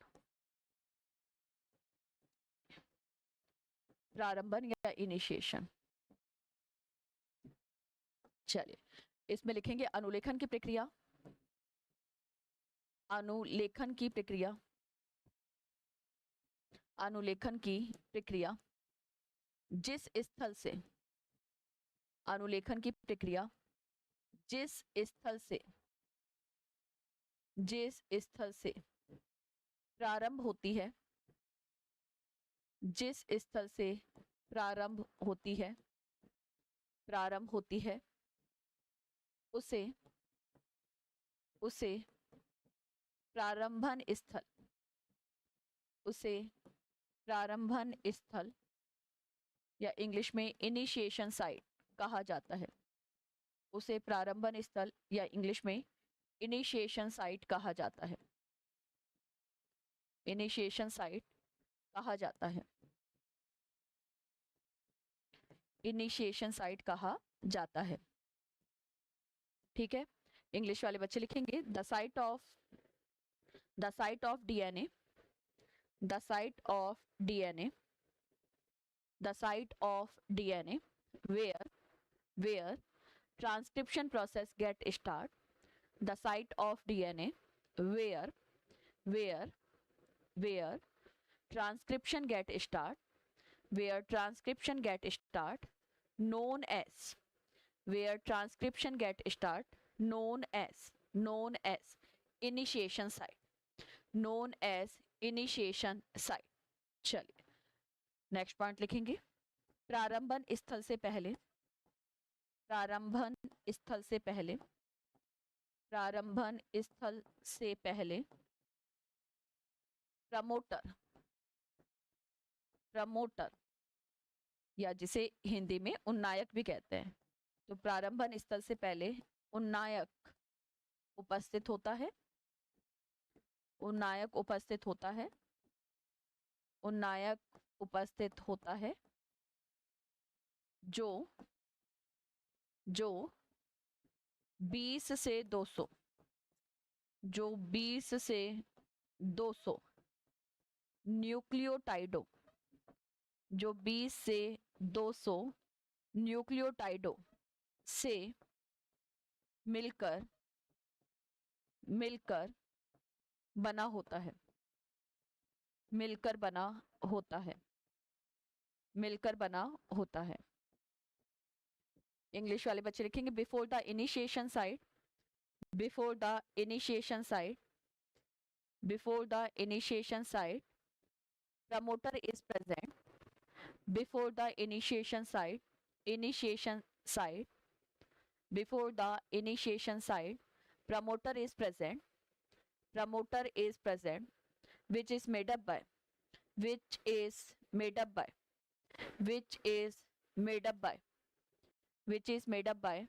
S1: प्रारंभन या इनिशिएशन। चलिए इसमें लिखेंगे अनुलेखन की प्रक्रिया। अनुलेखन की प्रक्रिया, अनुलेखन की प्रक्रिया जिस स्थल से, अनुलेखन की प्रक्रिया जिस स्थल से, जिस स्थल से प्रारंभ होती है, जिस स्थल से प्रारंभ होती है, प्रारंभ होती है, उसे उसे प्रारंभन स्थल, उसे प्रारंभन स्थल या इंग्लिश में इनिशिएशन साइट कहा जाता है। उसे प्रारंभन स्थल या इंग्लिश में इनिशिएशन साइट कहा जाता है। इनिशिएशन साइट कहा जाता है, इनिशिएशन साइट कहा जाता है। ठीक है, इंग्लिश वाले बच्चे लिखेंगे the site of DNA, the site of DNA, the site of DNA where transcription process get start, the site of DNA where transcription get start, where transcription get start, known as, where transcription get start, known as initiation site, known as initiation site। चलिए नेक्स्ट पॉइंट लिखेंगे प्रारंभन स्थल से पहले, प्रारंभन स्थल से पहले, प्रारंभन स्थल से पहले प्रमोटर, प्रमोटर या जिसे हिंदी में उन्नायक भी कहते हैं, तो प्रारंभन स्थल से पहले उन्नायक उपस्थित होता है, उन्नायक उपस्थित होता है, उन्नायक उपस्थित होता है जो 20 से 200, जो 20 से 200 न्यूक्लियोटाइडो, जो 20 से 200 न्यूक्लियोटाइडो से मिलकर बना होता है, मिलकर बना होता है, मिलकर बना होता है। इंग्लिश वाले बच्चे लिखेंगे before the initiation site, before the initiation site, before the initiation site promoter is present, before the initiation site, initiation site, before the initiation site promoter is present, promoter is present, which is made up by, which is made up by, which is made up by, which is made up by,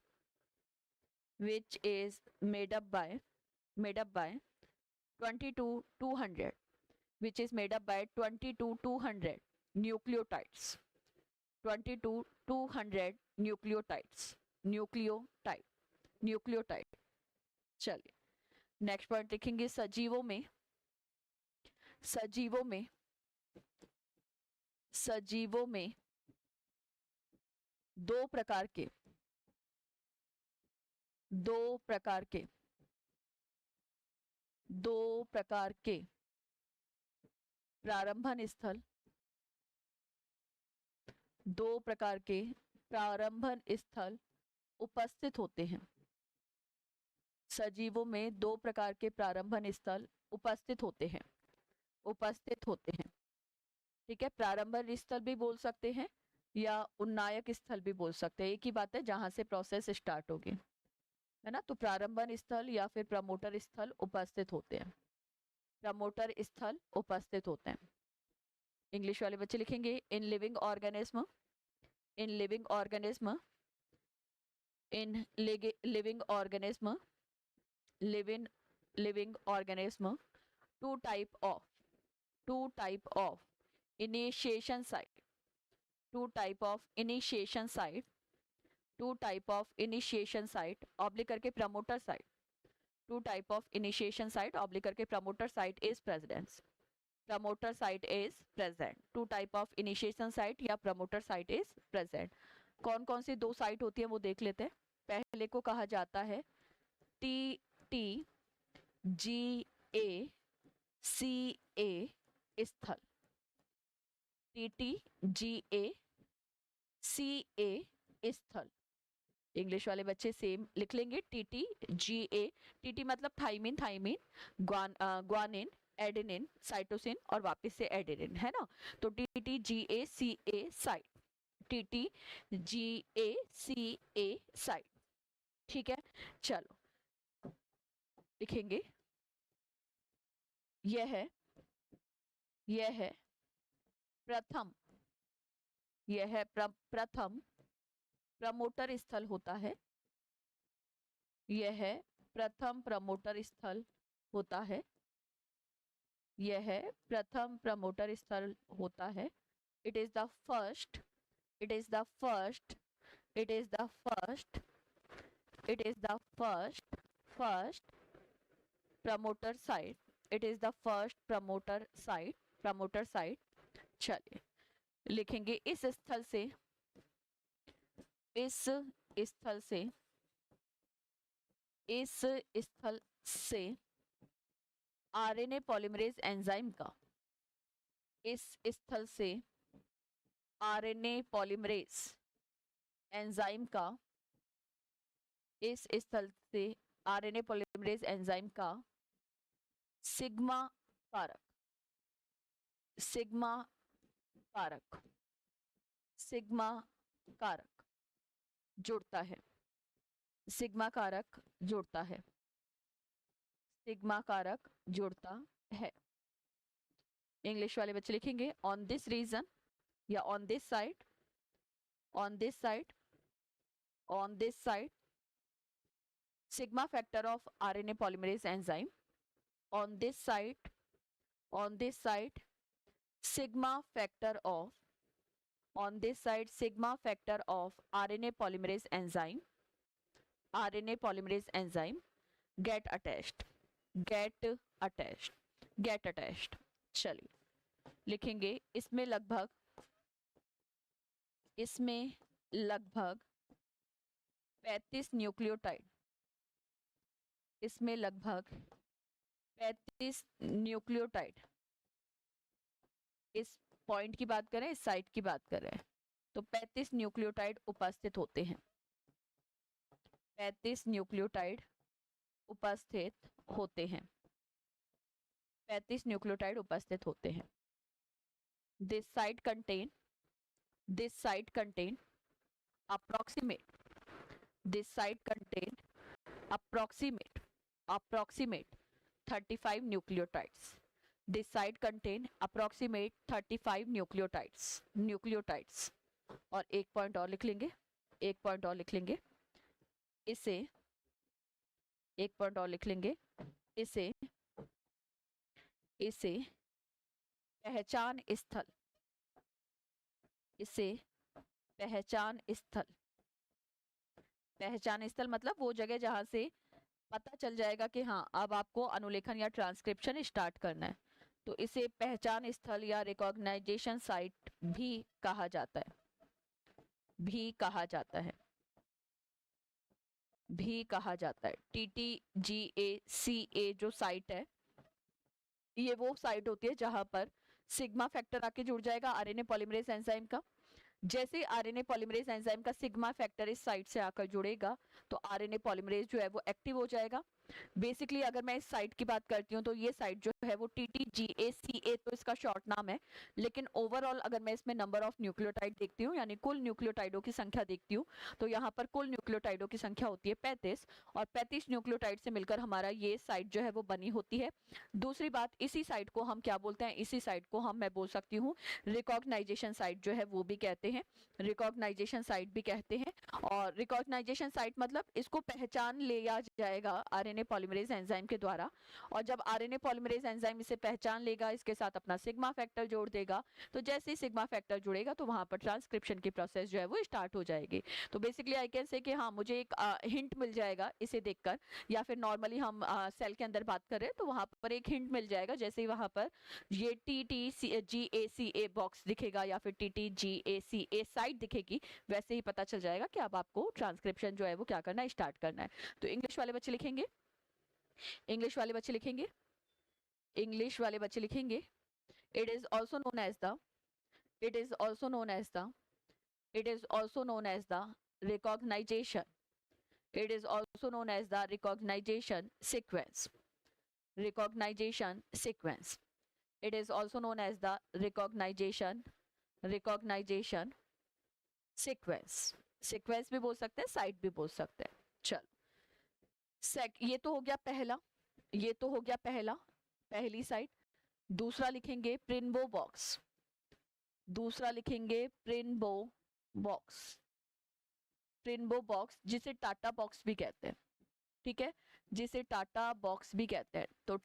S1: which is made up by, made up by 22,200, which is made up by 22,200 nucleotides, 22,200 nucleotides, nucleotide, nucleotide। चलिए नेक्स्ट पॉइंट लिखेंगे सजीवों में, सजीवों में, सजीवों में दो प्रकार के, दो प्रकार के, दो प्रकार के प्रारंभन स्थल, दो प्रकार के प्रारंभन स्थल उपस्थित होते हैं। सजीवों में दो प्रकार के प्रारंभन स्थल उपस्थित होते हैं, उपस्थित होते हैं। ठीक है, प्रारंभन स्थल भी बोल सकते हैं या उन्नायक स्थल भी बोल सकते हैं, एक ही बात है जहां से प्रोसेस स्टार्ट होगी, है ना। तो प्रारंभन स्थल या फिर प्रमोटर स्थल उपस्थित होते हैं, प्रमोटर स्थल उपस्थित होते हैं। इंग्लिश वाले बच्चे लिखेंगे in living organism, in living organism, in living organism, living organism, two type of initiation site, two type of initiation site, two type of initiation site oblique करके promoter site, two type of initiation site oblique करके promoter site is presence, promoter site is present, two type of initiation site या promoter site is present. कौन कौन सी दो साइट होती है वो देख लेते हैं. पहले को कहा जाता है TT GACA स्थल, TTGACA स्थल. इंग्लिश वाले बच्चे सेम लिख लेंगे TTGA. TT मतलब थाइमिन, ग्वानिन, एडेनिन, साइटोसिन और वापस से एडेनिन, है ना. तो TTGACA साइट, TTGACA साइट. ठीक है, चलो लिखेंगे. यह प्रथम, यह प्रथम प्रमोटर स्थल होता है, यह प्रथम प्रमोटर स्थल होता है, यह प्रथम प्रमोटर स्थल होता है. It is the first, it is the first, it is the first, it is the first promoter site, it is the first promoter site. चलिए लिखेंगे इस स्थल से आरएनए पॉलीमरेज एंजाइम का, इस स्थल से आरएनए पॉलीमरेज एंजाइम का, इस स्थल से आरएनए पॉलीमरेज एंजाइम का सिग्मा कारक, सिग्मा कारक, सिग्मा कारक जुड़ता है, सिग्मा कारक जुड़ता है, सिग्मा कारक जुड़ता है. इंग्लिश वाले बच्चे लिखेंगे ऑन दिस रीजन या on this side, on this side, on this side, sigma factor of RNA polymerase enzyme, on this side, on this side, sigma factor of, on this side, sigma factor of RNA polymerase enzyme, RNA polymerase enzyme get attached, get attached, get attached. चलिए लिखेंगे इसमें लगभग 35 न्यूक्लियोटाइड, इसमें लगभग 35 न्यूक्लियोटाइड, इस पॉइंट की बात करें, इस साइट की बात करें तो 35 न्यूक्लियोटाइड उपस्थित होते हैं, 35 न्यूक्लियोटाइड उपस्थित होते हैं, 35 न्यूक्लियोटाइड उपस्थित होते हैं. This site contain approximate, this site contain approximate 35 nucleotides, this site contain approximate 35 nucleotides. और एक पॉइंट और लिख लेंगे, एक पॉइंट और लिख लेंगे, इसे एक पॉइंट और लिख लेंगे, इसे पहचान स्थल, इसे पहचान स्थल, पहचान स्थल मतलब वो जगह जहां से पता चल जाएगा कि हाँ अब आपको अनुलेखन या ट्रांसक्रिप्शन स्टार्ट करना है, तो इसे पहचान स्थल या रिकॉग्नाइजेशन साइट भी कहा जाता है, भी कहा जाता है, भी कहा जाता है. TTGACA जो साइट है ये वो साइट होती है जहां पर सिग्मा फैक्टर आके जुड़ जाएगा आरएनए पॉलीमरेज एंजाइम का. जैसे आरएनए पॉलीमरेज एंजाइम का सिग्मा फैक्टर इस साइट से आकर जुड़ेगा तो आरएनए पॉलीमरेज जो है वो एक्टिव हो जाएगा. बेसिकली अगर मैं इस साइट की बात करती हूँ तो ये साइट जो है वो TTGACA, तो इसका शॉर्ट नाम है। लेकिन ओवरऑल अगर मैं इसमें नंबर ऑफ न्यूक्लियोटाइड देखती हूँ, यानी कुल न्यूक्लियोटाइडों की संख्या देखती हूँ, तो यहाँ पर कुल न्यूक्लियोटाइडों की संख्या होती है 35, और 35 न्यूक्लियोटाइड से मिलकर हमारा ये साइट जो है वो बनी होती है। दूसरी बात, इसी साइट को हम क्या बोलते हैं, इसी साइट को हम मैं बोल सकती हूँ रिकॉग्नाइजेशन साइट जो है वो भी कहते हैं, रिकॉग्नाइजेशन साइट भी कहते हैं। और रिकॉग्नाइजेशन साइट मतलब इसको पहचान लिया जाएगा आरएनए पॉलीमरेज एंजाइम के द्वारा, और जब आरएनए पॉलीमरेज एंजाइम इसे पहचान लेगा, इसके साथ अपना सिग्मा फैक्टर जोड़ देगा, तो जैसे ही सिग्मा फैक्टर जुड़ेगा तो वहां पर ट्रांसक्रिप्शन की प्रोसेस जो है वो स्टार्ट हो जाएगी। तो बेसिकली आई कैन से कि हाँ, मुझे एक हिंट मिल जाएगा इसे देखकर, या फिर नॉर्मली हम सेल के अंदर बात कर रहे हैं तो वहां पर एक हिंट मिल जाएगा, जैसे ही वहां पर ये TTGACA बॉक्स दिखेगा या फिर TTGACA साइट दिखेगी, वैसे ही पता चल जाएगा कि अब आपको ट्रांसक्रिप्शन जो है वो क्या करना है, स्टार्ट करना है। तो इंग्लिश वाले बच्चे लिखेंगे, इंग्लिश वाले बच्चे लिखेंगे, इंग्लिश वाले बच्चे लिखेंगे, it is also known as the it is also known as the it is also known as the recognition it is also known as the recognition sequence, recognition sequence, it is also known as the recognition sequence, sequence भी बोल सकते हैं, साइट भी बोल सकते हैं। चलो, ये तो हो गया पहला, ये तो हो गया पहला, पहली साइट। दूसरा लिखेंगे प्रिन्बो बॉक्स, दूसरा लिखेंगे प्रिन्बो बॉक्स, प्रिन्बो बॉक्स जिसे टाटा बॉक्स भी कहते हैं, ठीक है, जिसे टाटा बॉक्स भी कहते हैं। तो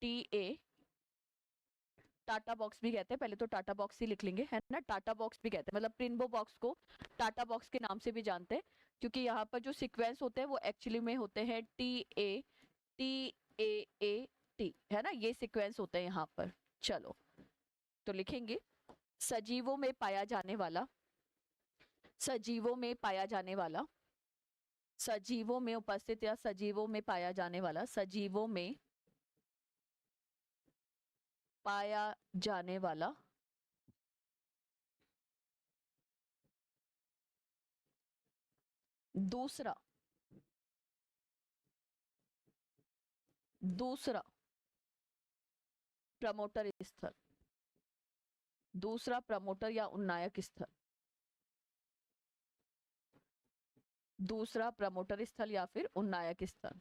S1: TATTA टाटा बॉक्स भी कहते हैं, पहले तो टाटा बॉक्स ही लिख लेंगे, है ना, टाटा बॉक्स भी कहते हैं, मतलब प्रिन्बो बॉक्स को टाटा बॉक्स के नाम से भी जानते हैं, क्योंकि यहाँ पर जो सीक्वेंस होते हैं वो एक्चुअली में होते हैं TAT, है ना, ये सीक्वेंस होते हैं यहाँ पर। चलो, तो लिखेंगे सजीवों में पाया जाने वाला, सजीवों में पाया जाने वाला, सजीवों में उपस्थित या सजीवों में पाया जाने वाला, सजीवों में पाया जाने वाला दूसरा, दूसरा प्रमोटर स्थल, दूसरा प्रमोटर या उन्नायक स्थल, दूसरा प्रमोटर स्थल या फिर उन्नायक स्थल,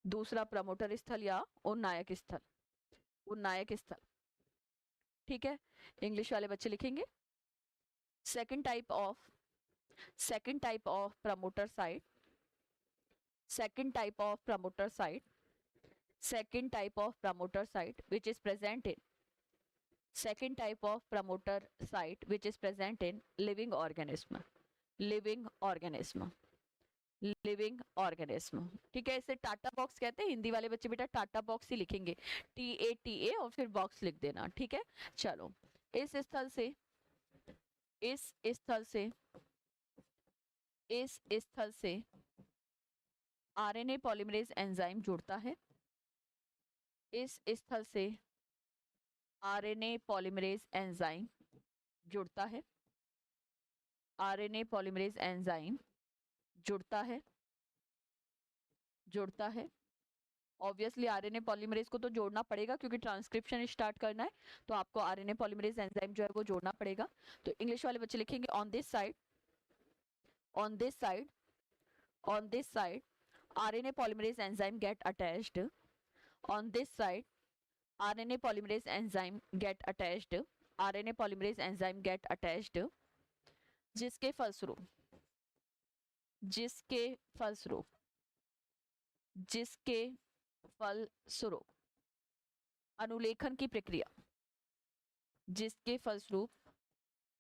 S1: दूसरा प्रमोटर स्थल या उन्नायक स्थल, उन्नायक स्थल, ठीक है। इंग्लिश वाले बच्चे लिखेंगे second type of promoter site, second type of promoter site, second type of promoter site which is present in, second type of promoter site which is present in living organism, living organism, living organism, ठीक है। इसे टाटा बॉक्स कहते हैं, हिंदी वाले बच्चे बेटा टाटा बॉक्स ही लिखेंगे, TATA और फिर बॉक्स लिख देना, ठीक है। चलो, इस स्थल से, इस स्थल से, इस स्थल से आरएनए पॉलीमरेज एंजाइम जुड़ता है, इस स्थल से आरएनए पॉलीमरेज एंजाइम जुड़ता है, आरएनए पॉलीमरेज एंजाइम जुड़ता है, जुड़ता है। ऑब्वियसली आरएनए पॉलीमरेज को तो जोड़ना पड़ेगा, क्योंकि ट्रांसक्रिप्शन स्टार्ट करना है तो आपको आरएनए पॉलीमरेज एंजाइम जो है वो जोड़ना पड़ेगा। तो इंग्लिश वाले बच्चे लिखेंगे on this side, on this side, on this side RNA polymerase enzyme get attached, on this side RNA polymerase enzyme get attached, RNA polymerase enzyme get attached, जिसके फलस्वरूप, जिसके फलस्वरूप, जिसके फलस्वरूप अनुलेखन की प्रक्रिया, जिसके फलस्वरूप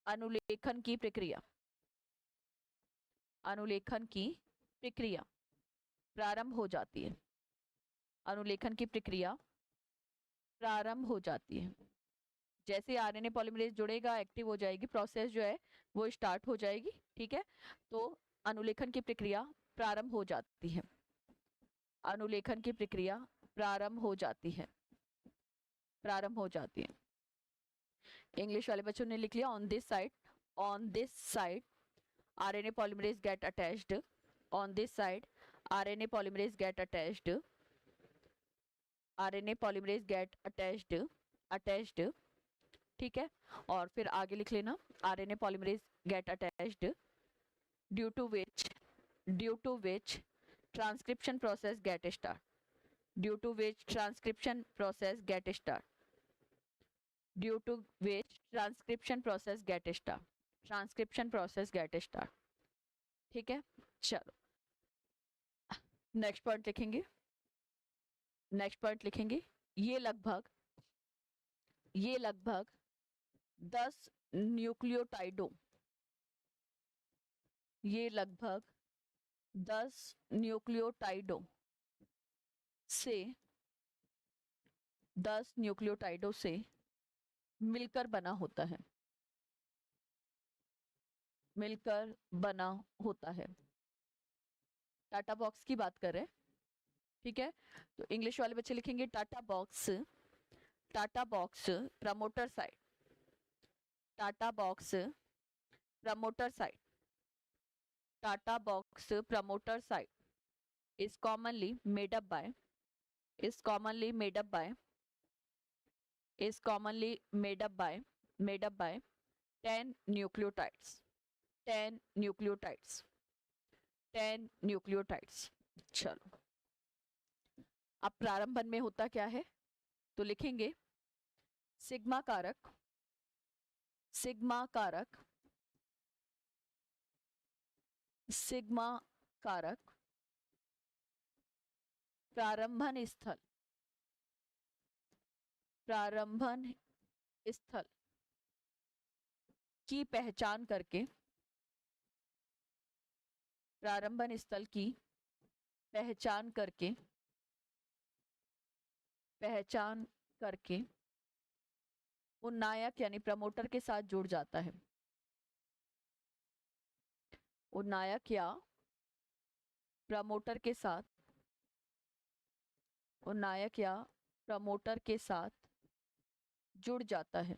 S1: अनुलेखन की प्रक्रिया, अनुलेखन की प्रक्रिया प्रारंभ हो जाती है, अनुलेखन की प्रक्रिया प्रारंभ हो जाती है। जैसे आरएनए पॉलीमरेज जुड़ेगा, एक्टिव हो जाएगी, प्रोसेस जो है वो स्टार्ट हो जाएगी, ठीक है। तो अनुलेखन की प्रक्रिया प्रारंभ हो जाती है, अनुलेखन की प्रक्रिया प्रारंभ हो जाती है, प्रारंभ हो जाती है। इंग्लिश वाले बच्चों ने लिख लिया on this side, on this side RNA polymerase get attached on this side, RNA polymerase get attached, RNA polymerase get attached, ठीक है। और फिर आगे लिख लेना RNA polymerase get attached due to which transcription process get start, due to which transcription process get start, due to which transcription process get start, transcription process get start, ठीक है। चलो नेक्स्ट पॉइंट लिखेंगे, नेक्स्ट पॉइंट लिखेंगे, ये लगभग 10 न्यूक्लियोटाइडों, ये लगभग 10 न्यूक्लियोटाइडों से 10 न्यूक्लियोटाइडों से मिलकर बना होता है, मिलकर बना होता है। टाटा बॉक्स की बात कर रहे हैं, ठीक है। तो इंग्लिश वाले बच्चे लिखेंगे TATA box promoter site, TATA box promoter site, TATA box promoter site is commonly made up by 10 nucleotides, 10 nucleotides, 10 nucleotides। चलो अब प्रारंभन में होता क्या है, तो लिखेंगे सिग्मा कारक, सिग्मा कारक, सिग्मा कारक प्रारंभन स्थल, प्रारंभन स्थल की पहचान करके, प्रारंभन स्थल की पहचान करके, पहचान करके उन्नायक यानी प्रमोटर के साथ जुड़ जाता है, उन्नायक या प्रमोटर के साथ, उन्नायक या प्रमोटर के साथ जुड़ जाता है,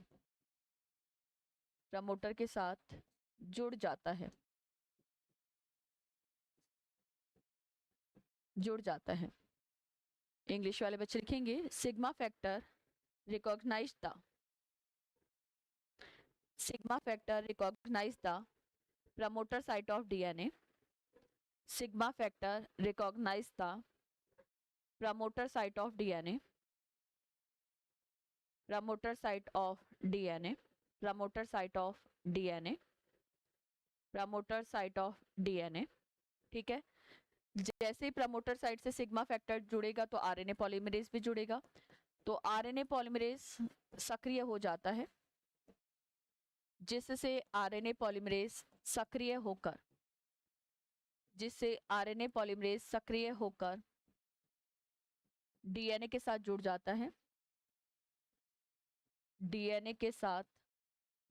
S1: प्रमोटर के साथ जुड़ जाता है, जुड़ जाता है। इंग्लिश वाले बच्चे लिखेंगे sigma factor recognise the, sigma factor recognise the promoter site of DNA, sigma factor recognise the promoter site of DNA, promoter site of DNA, promoter site of DNA, promoter site of DNA, ठीक है। जैसे ही प्रमोटर साइट से सिग्मा फैक्टर जुड़ेगा तो आरएनए पॉलीमरेज भी जुड़ेगा, तो आरएनए पॉलीमरेज सक्रिय हो जाता है, जिससे आरएनए पॉलीमरेज सक्रिय होकर, जिससे आरएनए पॉलीमरेज सक्रिय होकर डीएनए के साथ जुड़ जाता है, डीएनए के साथ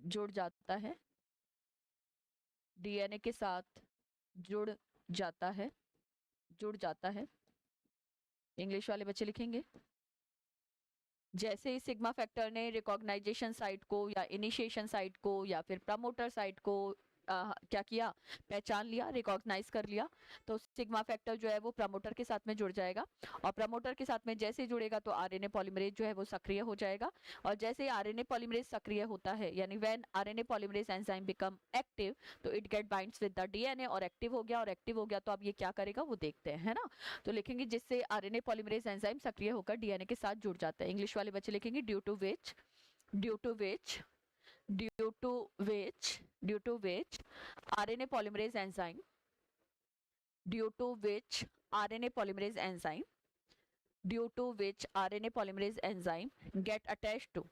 S1: जुड़ जाता है, डीएनए के साथ जुड़ जाता है, जुड़ जाता है। इंग्लिश वाले बच्चे लिखेंगे जैसे ही सिग्मा फैक्टर ने रिकॉग्नाइजेशन साइट को या इनिशिएशन साइट को या फिर प्रमोटर साइट को क्या किया, पहचान लिया, रिकॉग्नाइज कर लिया, तो सिग्मा फैक्टर जो है वो प्रमोटर के साथ में जुड़ जाएगा, और प्रमोटर के साथ में जैसे जुड़ेगा तो आरएनए पॉलीमरेज जो है वो सक्रिय हो जाएगा, और जैसे ही आरएनए पॉलीमरेज सक्रिय होता है यानी when RNA polymerase enzyme become active तो it get binds with the DNA, और एक्टिव हो गया, और एक्टिव हो गया तो अब ये क्या करेगा वो देखते हैं, है ना। तो लिखेंगे जिससे आरएनए पॉलीमरेज एंजाइम सक्रिय होकर डीएनए के साथ जुड़ जाता है। इंग्लिश वाले बच्चे लिखेंगे due to which, due to which, due to which, due to which RNA polymerase enzyme, due to which RNA polymerase enzyme, due to which RNA polymerase enzyme get attached to,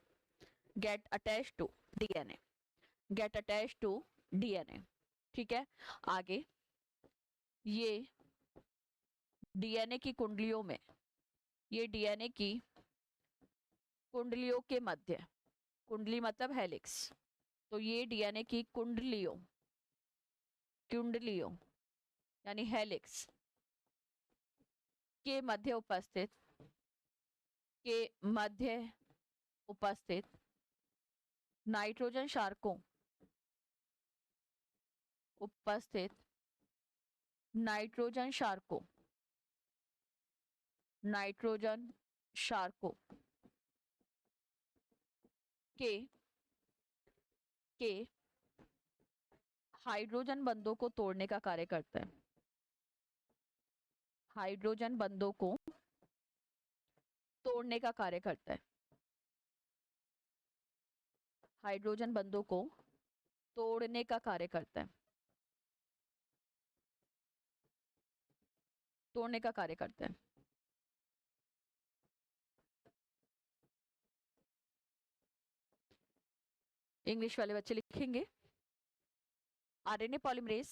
S1: get attached to DNA, get attached to DNA, ठीक है। आगे ये डीएनए की कुंडलियों में, ये डीएनए की कुंडलियों के मध्य, कुंडली मतलब हेलिक्स, तो ये डीएनए की कुंडलियों, कुंडलियों यानी हेलिक्स के मध्य उपस्थित, के मध्य उपस्थित नाइट्रोजन क्षारकों, उपस्थित नाइट्रोजन क्षारकों, नाइट्रोजन क्षारकों के हाइड्रोजन बंधों को तोड़ने का कार्य करता है, हाइड्रोजन बंधों को तोड़ने का कार्य करता है, हाइड्रोजन बंधों को तोड़ने का कार्य करता है, तोड़ने का कार्य करता है। इंग्लिश वाले बच्चे लिखेंगे RNA polymerase,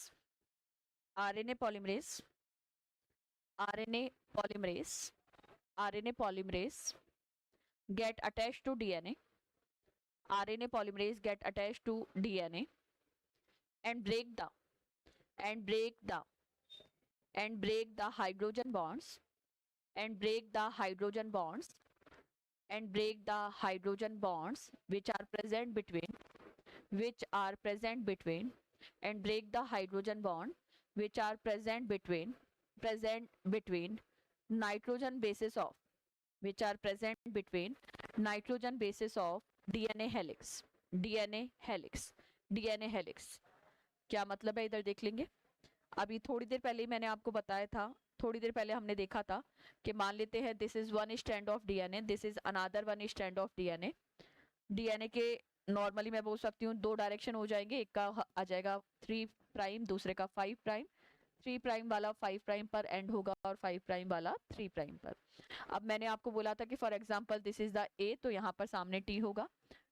S1: RNA polymerase, RNA polymerase, RNA polymerase get attached to DNA, RNA polymerase get attached to DNA and break the and break the and break the hydrogen bonds and break the hydrogen bonds and break the hydrogen bonds which are present between and break the hydrogen bond which are present between nitrogen bases of which are present between nitrogen bases of DNA helix, DNA helix, DNA helix। क्या मतलब है इधर देख लेंगे। अभी थोड़ी देर पहले ही मैंने आपको बताया था, थोड़ी देर पहले हमने देखा था कि मान लेते हैं this is one strand of DNA, this is another one strand of DNA. DNA के नॉर्मली मैं बोल सकती हूँ दो डायरेक्शन हो जाएंगे, एक का आ जाएगा 3 प्राइम, दूसरे का 5 प्राइम। 3 प्राइम वाला 5 प्राइम पर एंड होगा और 5 प्राइम वाला 3 प्राइम पर। अब मैंने आपको बोला था कि for example this is the ए, तो यहाँ पर सामने टी होगा,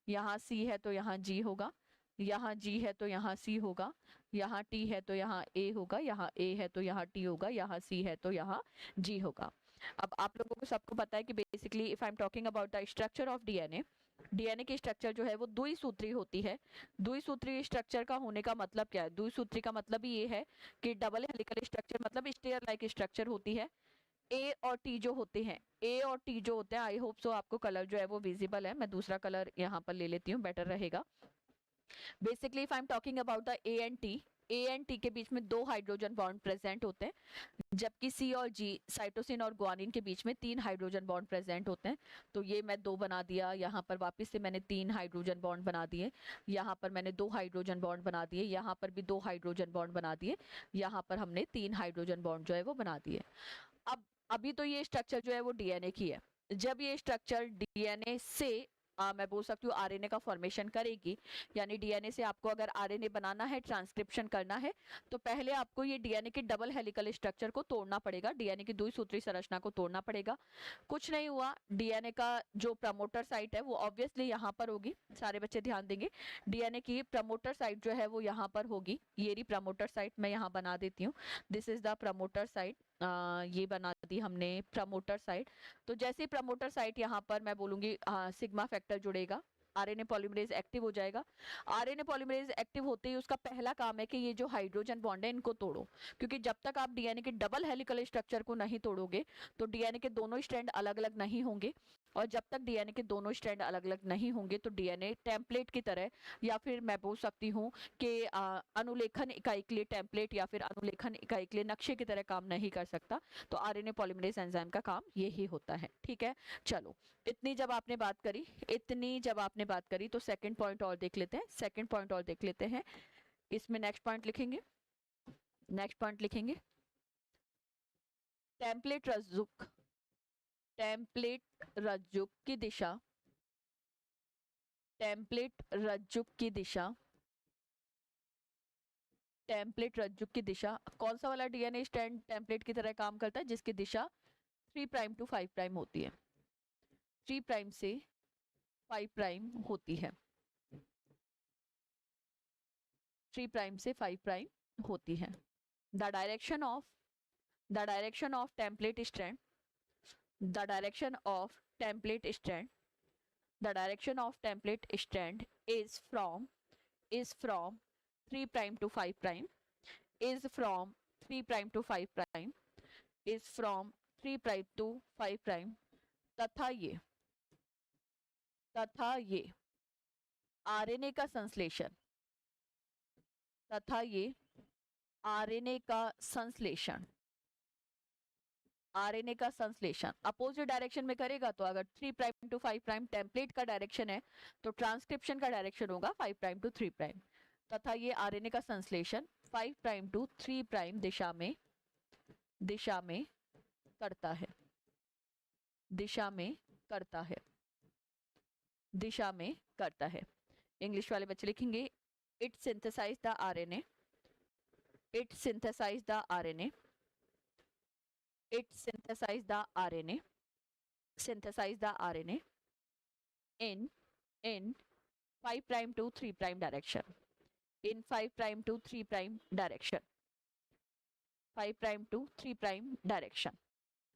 S1: यहाँ सी है तो यहाँ जी होगा, यहाँ जी है तो यहाँ सी होगा, यहाँ टी है तो यहाँ ए होगा, यहाँ ए है तो यहाँ टी होगा, यहाँ सी है तो यहाँ जी होगा। अब आप लोगों को सबको पता है कि basically if I am talking about the structure of DNA, DNA की स्ट्रक्चर जो है वो द्विसूत्री होती है। द्विसूत्री स्ट्रक्चर का होने का मतलब क्या है? द्विसूत्री का मतलब ही ये है कि डबल हेलिकल स्ट्रक्चर मतलब स्टेयर लाइक स्ट्रक्चर होती है। ए और टी जो होते हैं, ए और टी जो होते हैं, आई होप सो आपको कलर जो है वो विजिबल है। मैं दूसरा कलर यहाँ पर ले लेती हूँ, बेटर रहेगा। Basically if I am talking about the A and T के बीच में 2 हाइड्रोजन बॉन्ड प्रेजेंट होते हैं, जबकि सी और जी, साइटोसिन और ग्वानिन के बीच में 3 हाइड्रोजन बॉन्ड प्रेजेंट होते हैं। तो ये मैं 2 बना दिया, यहाँ पर वापस से मैंने 3 हाइड्रोजन बॉन्ड बना दिए, यहाँ पर मैंने 2 हाइड्रोजन बॉन्ड बना दिए, यहाँ पर भी 2 हाइड्रोजन बॉन्ड बना दिए, यहाँ पर हमने 3 हाइड्रोजन बॉन्ड जो है वो बना दिए। अब अभी तो ये स्ट्रक्चर जो है वो डीएनए की है। जब ये स्ट्रक्चर डीएनए से मैं बोल सकती हूँ आरएनए का फॉर्मेशन करेगी, यानी डीएनए से आपको अगर आरएनए बनाना है, ट्रांसक्रिप्शन करना है, तो पहले आपको ये डीएनए के डबल हेलिकल स्ट्रक्चर को तोड़ना पड़ेगा, डीएनए की द्विसूत्री संरचना को तोड़ना पड़ेगा। कुछ नहीं हुआ, डीएनए का जो प्रमोटर साइट है वो ऑब्वियसली यहाँ पर होगी, सारे बच्चे ध्यान देंगे। डीएनए की प्रमोटर साइट जो है वो यहाँ पर होगी, ये रही प्रमोटर साइट, मैं यहाँ बना देती हूँ, this is the promoter site. ये बना दी हमने प्रमोटर साइट। तो जैसे प्रमोटर साइट यहाँ पर मैं बोलूंगी सिग्मा फैक्टर जुड़ेगा, आरएनए पॉलीमरेज एक्टिव हो जाएगा। आरएनए पॉलीमरेज एक्टिव होते ही उसका पहला काम है कि ये जो हाइड्रोजन बॉन्ड है इनको तोड़ो, क्योंकि जब तक आप डीएनए के डबल हेलिकल स्ट्रक्चर को नहीं तोड़ोगे तो डीएनए के दोनों स्ट्रैंड अलग अलग नहीं होंगे, और जब तक डीएनए के दोनों स्ट्रैंड अलग अलग नहीं होंगे तो डीएनए टेम्पलेट की तरह, या फिर मैं बोल सकती हूँ कि अनुलेखन इकाई के लिए टेम्पलेट या फिर अनुलेखन इकाई के लिए नक्शे की तरह काम नहीं कर सकता। तो आरएनए पॉलीमरेज एंजाइम का काम यही होता है। ठीक है, चलो इतनी जब आपने बात करी तो सेकंड पॉइंट और देख लेते हैं, सेकंड पॉइंट और देख लेते हैं। इसमें नेक्स्ट पॉइंट लिखेंगे, नेक्स्ट पॉइंट लिखेंगे टेम्पलेट रज्जुक, टेम्पलेट रज्जुक की दिशा, टेम्पलेट रज्जुक की दिशा, टेम्पलेट रज्जुक की दिशा। कौन सा वाला डीएनए स्ट्रैंड टेम्पलेट की तरह काम करता है? जिसकी दिशा 3 प्राइम टू 5 प्राइम होती है, 3 प्राइम से 5 प्राइम होती है, 3 प्राइम से 5 प्राइम होती है। The direction of template strand, the direction of template strand, the direction of template strand is from 3 prime to 5 prime, is from 3 prime to 5 prime, is from 3 prime to 5 prime, तथा ये आरएनए का संश्लेषण, तथा ये आरएनए का संश्लेषण, आरएनए का संश्लेषण अपोजिट डायरेक्शन में करेगा तो अगर 3 प्राइम टू 5 प्राइम टेम्पलेट का डायरेक्शन है तो ट्रांसक्रिप्शन का डायरेक्शन होगा 5 प्राइम टू 3 प्राइम, तथा ये आरएनए का संश्लेषण 5 प्राइम टू 3 प्राइम दिशा में करता है, दिशा में करता है, दिशा में करता है। इंग्लिश वाले बच्चे लिखेंगे it synthesise the RNA, it synthesise the RNA, it synthesize the RNA, synthesize the RNA in 5 prime to 3 prime direction, in 5 prime to 3 prime direction, 5 prime to 3 prime direction।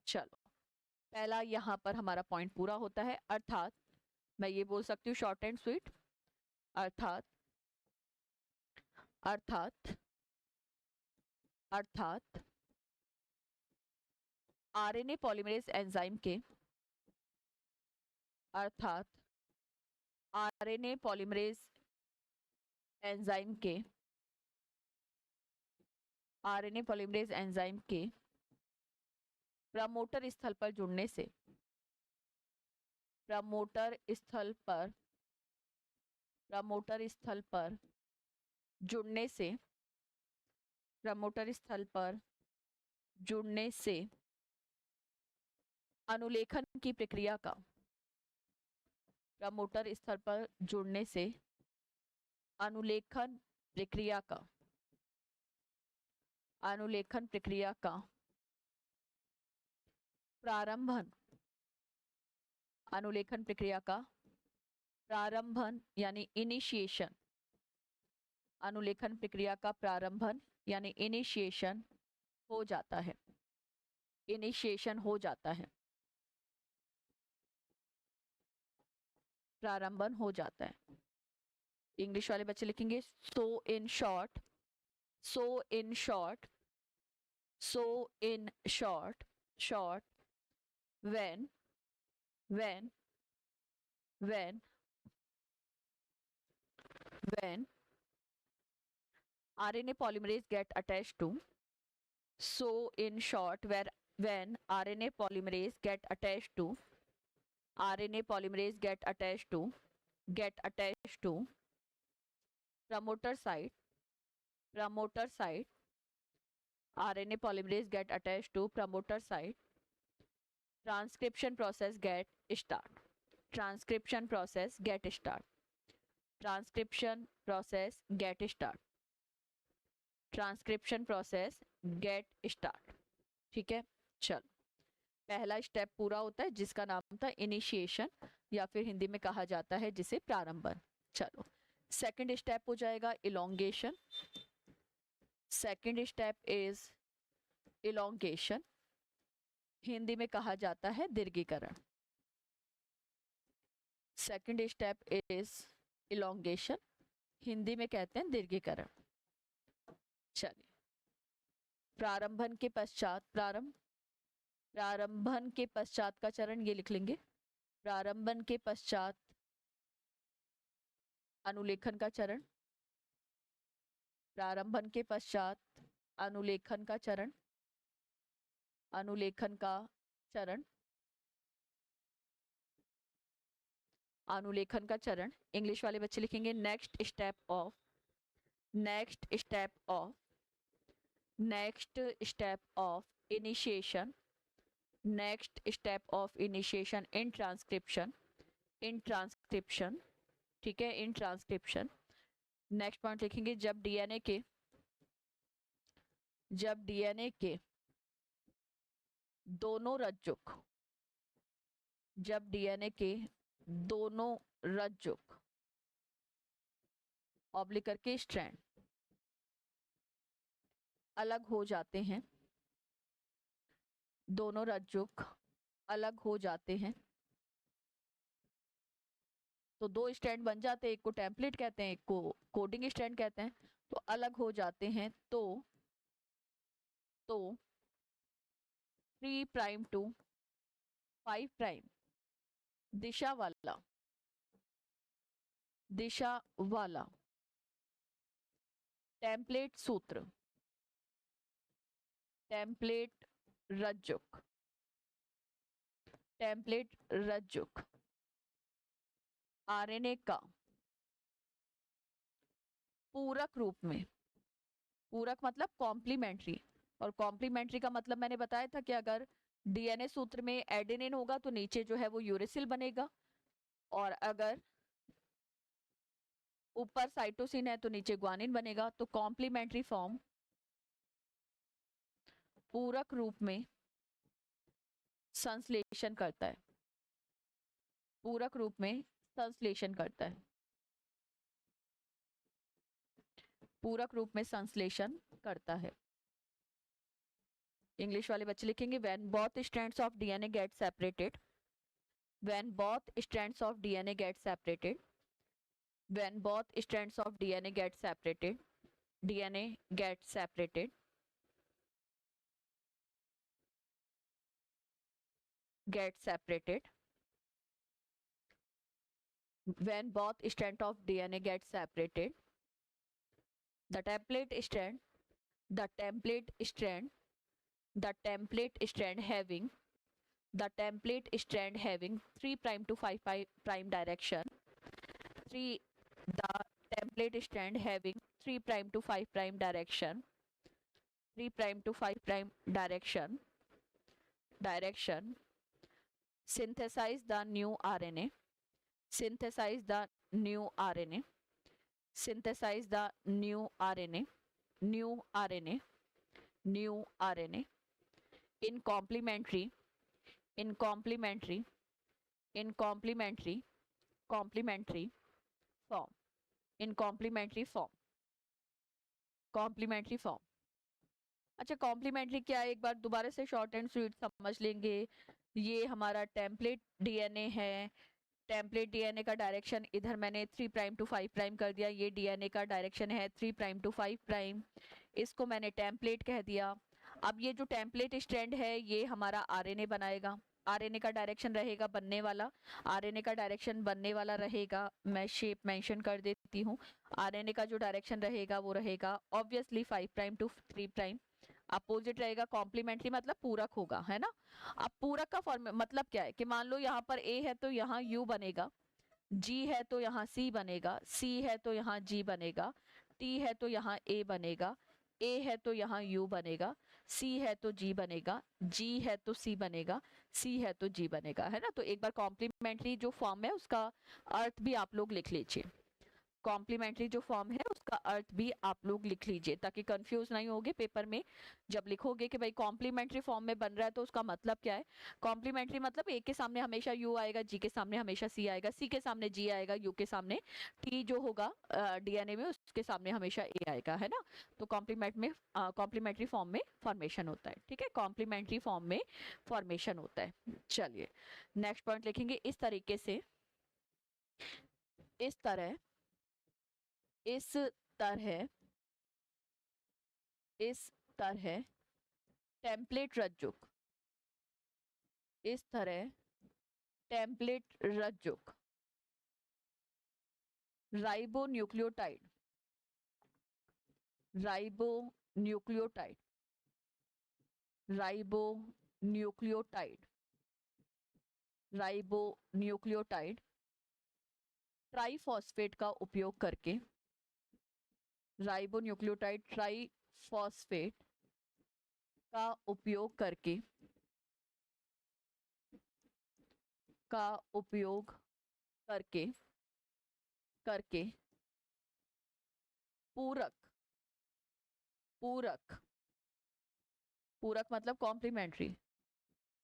S1: चलो पहला यहाँ पर हमारा पॉइंट पूरा होता है, अर्थात मैं ये बोल सकती हूँ शॉर्ट एंड स्वीट, अर्थात अर्थात अर्थात आरएनए पॉलीमरेज एंजाइम के, अर्थात आरएनए पॉलीमरेज एंजाइम के, आरएनए पॉलीमरेज एंजाइम के प्रमोटर स्थल पर जुड़ने से, प्रमोटर स्थल पर, प्रमोटर स्थल पर जुड़ने से, प्रमोटर स्थल पर जुड़ने से अनुलेखन की प्रक्रिया का, प्रमोटर स्थल पर जुड़ने से अनुलेखन प्रक्रिया का, अनुलेखन प्रक्रिया का प्रारंभन, अनुलेखन प्रक्रिया का प्रारंभन यानी इनिशिएशन, अनुलेखन प्रक्रिया का प्रारंभन यानी इनिशिएशन हो जाता है, इनिशिएशन हो जाता है, प्रारंभन हो जाता है। इंग्लिश वाले बच्चे लिखेंगे so in short, so in short, so in short, short when when when when RNA polymerase get attached to, so in short where when RNA polymerase get attached to, RNA polymerase get attached to promoter site, promoter site, RNA polymerase get attached to promoter site, transcription process get start, transcription process get start, transcription process get start, transcription process get start. ठीक है, चलो पहला स्टेप पूरा होता है जिसका नाम था इनिशिएशन या फिर हिंदी में कहा जाता है जिसे प्रारंभन। चलो सेकंड स्टेप हो जाएगा elongation, second step is elongation, Hindi में कहा जाता है दीर्घीकरण। Second step is elongation, Hindi में कहते हैं दीर्घीकरण। चलिए प्रारंभन के पश्चात, प्रारंभन के पश्चात का चरण ये लिख लेंगे, प्रारंभन के पश्चात अनुलेखन का चरण, प्रारंभन के पश्चात अनुलेखन का चरण, अनुलेखन का चरण, अनुलेखन का चरण। इंग्लिश वाले बच्चे लिखेंगे next step of, next step of, next step of initiation, next step of initiation in transcription, in transcription. ठीक है, इन ट्रांसक्रिप्शन। नेक्स्ट पॉइंट लिखेंगे जब डीएनए के, जब डीएनए के दोनों रज्जुक, जब डीएनए के दोनों रज्जुक ऑब्लिक करके स्ट्रैंड अलग हो जाते हैं, दोनों रज्जुक अलग हो जाते हैं, तो दो स्ट्रैंड बन जाते हैं, एक को टेम्पलेट कहते हैं, एक को कोडिंग स्ट्रैंड कहते हैं। तो अलग हो जाते हैं तो 3 प्राइम टू 5 प्राइम दिशा वाला, दिशा वाला टेम्पलेट सूत्र, टेम्पलेट रज्जुक, टेम्पलेट रज्जुक आरएनए का पूरक रूप में, पूरक मतलब कॉम्प्लीमेंट्री, और कॉम्प्लीमेंट्री का मतलब मैंने बताया था कि अगर डीएनए सूत्र में एडेनिन होगा तो नीचे जो है वो यूरेसिल बनेगा, और अगर ऊपर साइटोसिन है तो नीचे ग्वानिन बनेगा। तो कॉम्प्लीमेंट्री फॉर्म पूरक रूप में संश्लेषण करता है, पूरक रूप में संश्लेषण करता है, पूरक रूप में संश्लेषण करता है। इंग्लिश वाले बच्चे लिखेंगे when both strands of DNA get separated, when both strands of DNA get separated, when both strands of DNA get separated, DNA gets separated, get separated, when both strands of DNA get separated, the template strand, the template strand, the template strand having, the template strand having 3' to 5' direction, 3 the template strand having 3' to 5' direction, 3' to 5' direction, synthesize the new RNA, synthesize the new RNA, synthesize the new RNA, new RNA, new RNA in complementary, in complementary, in complementary, complementary form, in complementary form, complementary form। अच्छा, कॉम्प्लीमेंट्री क्या है, एक बार दोबारा से शॉर्ट एंड स्वीट समझ लेंगे। ये हमारा टेम्पलेट डीएनए है, टेम्पलेट डीएनए का डायरेक्शन इधर मैंने 3' to 5' कर दिया, ये डीएनए का डायरेक्शन है 3' to 5', इसको मैंने टेम्पलेट कह दिया। अब ये जो टेम्पलेट स्ट्रैंड है ये हमारा आरएनए बनाएगा, आरएनए का डायरेक्शन रहेगा बनने वाला, आरएनए का डायरेक्शन बनने वाला रहेगा, मैं शेप मेंशन कर देती हूँ। आरएनए का जो डायरेक्शन रहेगा वो रहेगा ऑब्वियसली 5' to 3', अपोजिट रहेगा। कॉम्प्लीमेंट्री मतलब पूरक होगा, है ना। अब पूरक का फॉर्म मतलब क्या है कि मान लो यहाँ पर ए है तो यहाँ यू बनेगा, जी है तो यहाँ सी बनेगा, सी है तो यहाँ जी बनेगा, टी है तो यहाँ ए बनेगा, ए है तो यहाँ यू बनेगा, सी है तो जी बनेगा, जी है तो सी बनेगा, सी है तो जी बनेगा, है ना। तो एक बार कॉम्प्लीमेंट्री जो फॉर्म है उसका अर्थ भी आप लोग लिख लीजिए, कॉम्प्लीमेंट्री जो फॉर्म है उसका अर्थ भी आप लोग लिख लीजिए ताकि कंफ्यूज नहीं होगे पेपर में जब लिखोगे कि भाई कॉम्प्लीमेंट्री फॉर्म में बन रहा है तो उसका मतलब क्या है। कॉम्प्लीमेंट्री मतलब ए के सामने हमेशा यू आएगा, जी के सामने हमेशा सी आएगा, सी के सामने जी आएगा, यू के सामने टी जो होगा डीएनए में उसके सामने हमेशा ए आएगा, है ना। तो कॉम्प्लीमेंट्री फॉर्म में फॉर्मेशन होता है, ठीक है, कॉम्प्लीमेंट्री फॉर्म में फॉर्मेशन होता है। चलिए नेक्स्ट पॉइंट लिखेंगे इस तरीके से, इस तरह, इस तरह, इस तरह टेम्पलेट रज्जुक, इस तरह टेम्पलेट रज्जुक ribonucleotide, ribonucleotide, ribonucleotide, ribonucleotide triphosphate का उपयोग करके, राइबो न्यूक्लियोटाइड ट्राइफॉस्फेट का उपयोग करके, का उपयोग करके, करके पूरक, पूरक, पूरक मतलब कॉम्प्लीमेंट्री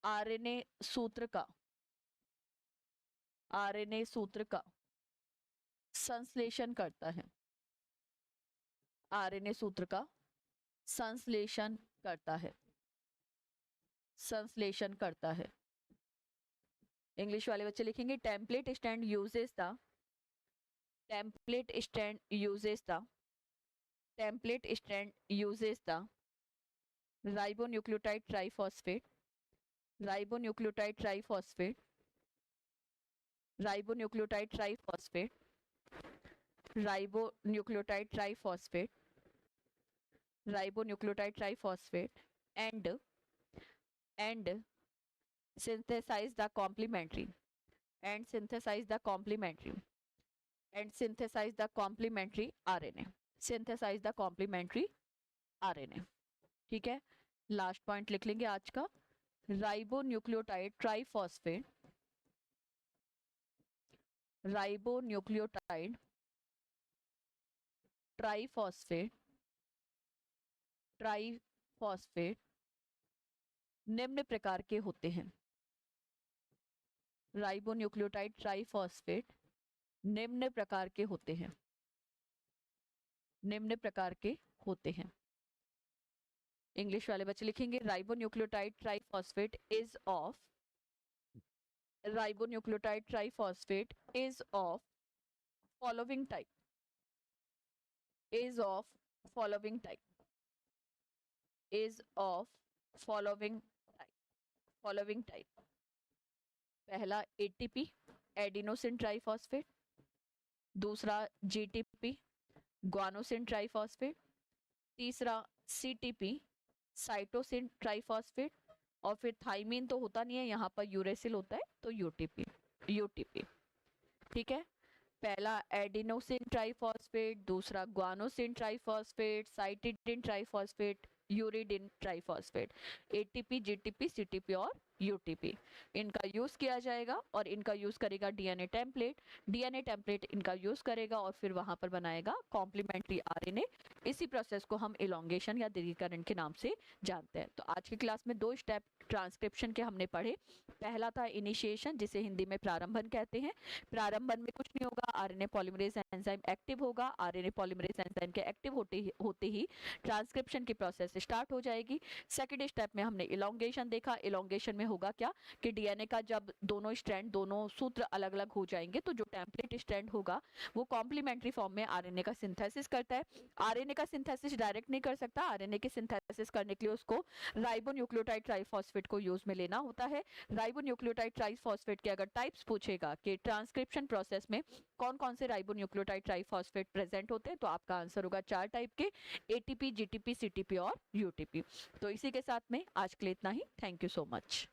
S1: आरएनए सूत्र का, आरएनए सूत्र का संश्लेषण करता है, आरएनए सूत्र का संश्लेषण करता है, संश्लेषण करता है। इंग्लिश वाले बच्चे लिखेंगे template stand uses the, template stand uses the, template stand uses the ribonucleotide triphosphate, ribonucleotide triphosphate, ribonucleotide triphosphate, ribonucleotide triphosphate, ribonucleotide triphosphate and synthesize the complementary and synthesize the complementary and synthesize the complementary RNA, synthesize the complementary RNA। ठीक है, लास्ट पॉइंट लिख लेंगे आज का, ribonucleotide triphosphate, ribonucleotide triphosphate, triphosphate निम्न प्रकार के होते हैं। राइबोन्यूक्लियोटाइड ट्राइफॉस्फेट निम्न प्रकार के होते हैं, निम्न प्रकार के होते हैं। इंग्लिश वाले बच्चे लिखेंगे ribonucleotide triphosphate is of, ribonucleotide triphosphate is of following type, is of following type, is of following type, following type. पहला एटीपी एडिनोसिन ट्राइफॉस्फेट, दूसरा जीटीपी ग्वानोसिन ट्राइफॉस्फेट, तीसरा सीटीपी साइटोसिन ट्राइफॉस्फेट, और फिर थाइमीन तो होता नहीं है, यहाँ पर यूरेसिल होता है तो यूटीपी, यूटीपी। ठीक है, पहला एडिनोसिन ट्राइफॉस्फेट, दूसरा guanosine triphosphate, cytidine triphosphate, uridine triphosphate, ATP, GTP, CTP और यूटीपी। इनका यूज किया जाएगा और इनका यूज करेगा डीएनए टेम्पलेट, डीएनए टेम्पलेट इनका यूज करेगा और फिर वहां पर बनाएगा कॉम्प्लीमेंट्री आरएनए। इसी प्रोसेस को हम इलोंगेशन या दीर्घीकरण के नाम से जानते हैं। तो आज की क्लास में 2 स्टेप ट्रांसक्रिप्शन के हमने पढ़े। पहला था इनिशिएशन, जिसे हिंदी में प्रारंभन कहते हैं। प्रारंभन में कुछ नहीं होगा, आरएनए पॉलीमरेज एंजाइम एक्टिव होगा, आरएनए पॉलीमरेज एंजाइम के एक्टिव होते ही ट्रांसक्रिप्शन की प्रोसेस स्टार्ट हो जाएगी। सेकंड स्टेप में हमने इलोंगेशन देखा। इलोंगेशन में होगा क्या कि डीएनए का जब दोनों स्ट्रैंड, दोनों सूत्र अलग अलग हो जाएंगे तो जो टेम्पलेट स्ट्रैंड होगा वो कॉम्प्लीमेंट्री फॉर्म में आरएनए का सिंथेसिस करता है। आरएनए का सिंथेसिस डायरेक्ट नहीं कर सकता, आरएनए के सिंथेसिस करने के लिए उसको राइबोन्यूक्लियोटाइड ट्राइफॉस्फेट को यूज में लेना होता है। राइबोन्यूक्लियोटाइड ट्राइफॉस्फेट के अगर टाइप्स पूछेगा कि ट्रांसक्रिप्शन प्रोसेस में कौन कौन से राइबोन्यूक्लियोटाइड ट्राइफॉस्फेट प्रेजेंट होते हैं, तो आपका आंसर होगा 4 टाइप के, एटीपी, जीटीपी, सीटीपी और यूटीपी। तो इसी के साथ में आज के लिए इतना ही। Thank you so much.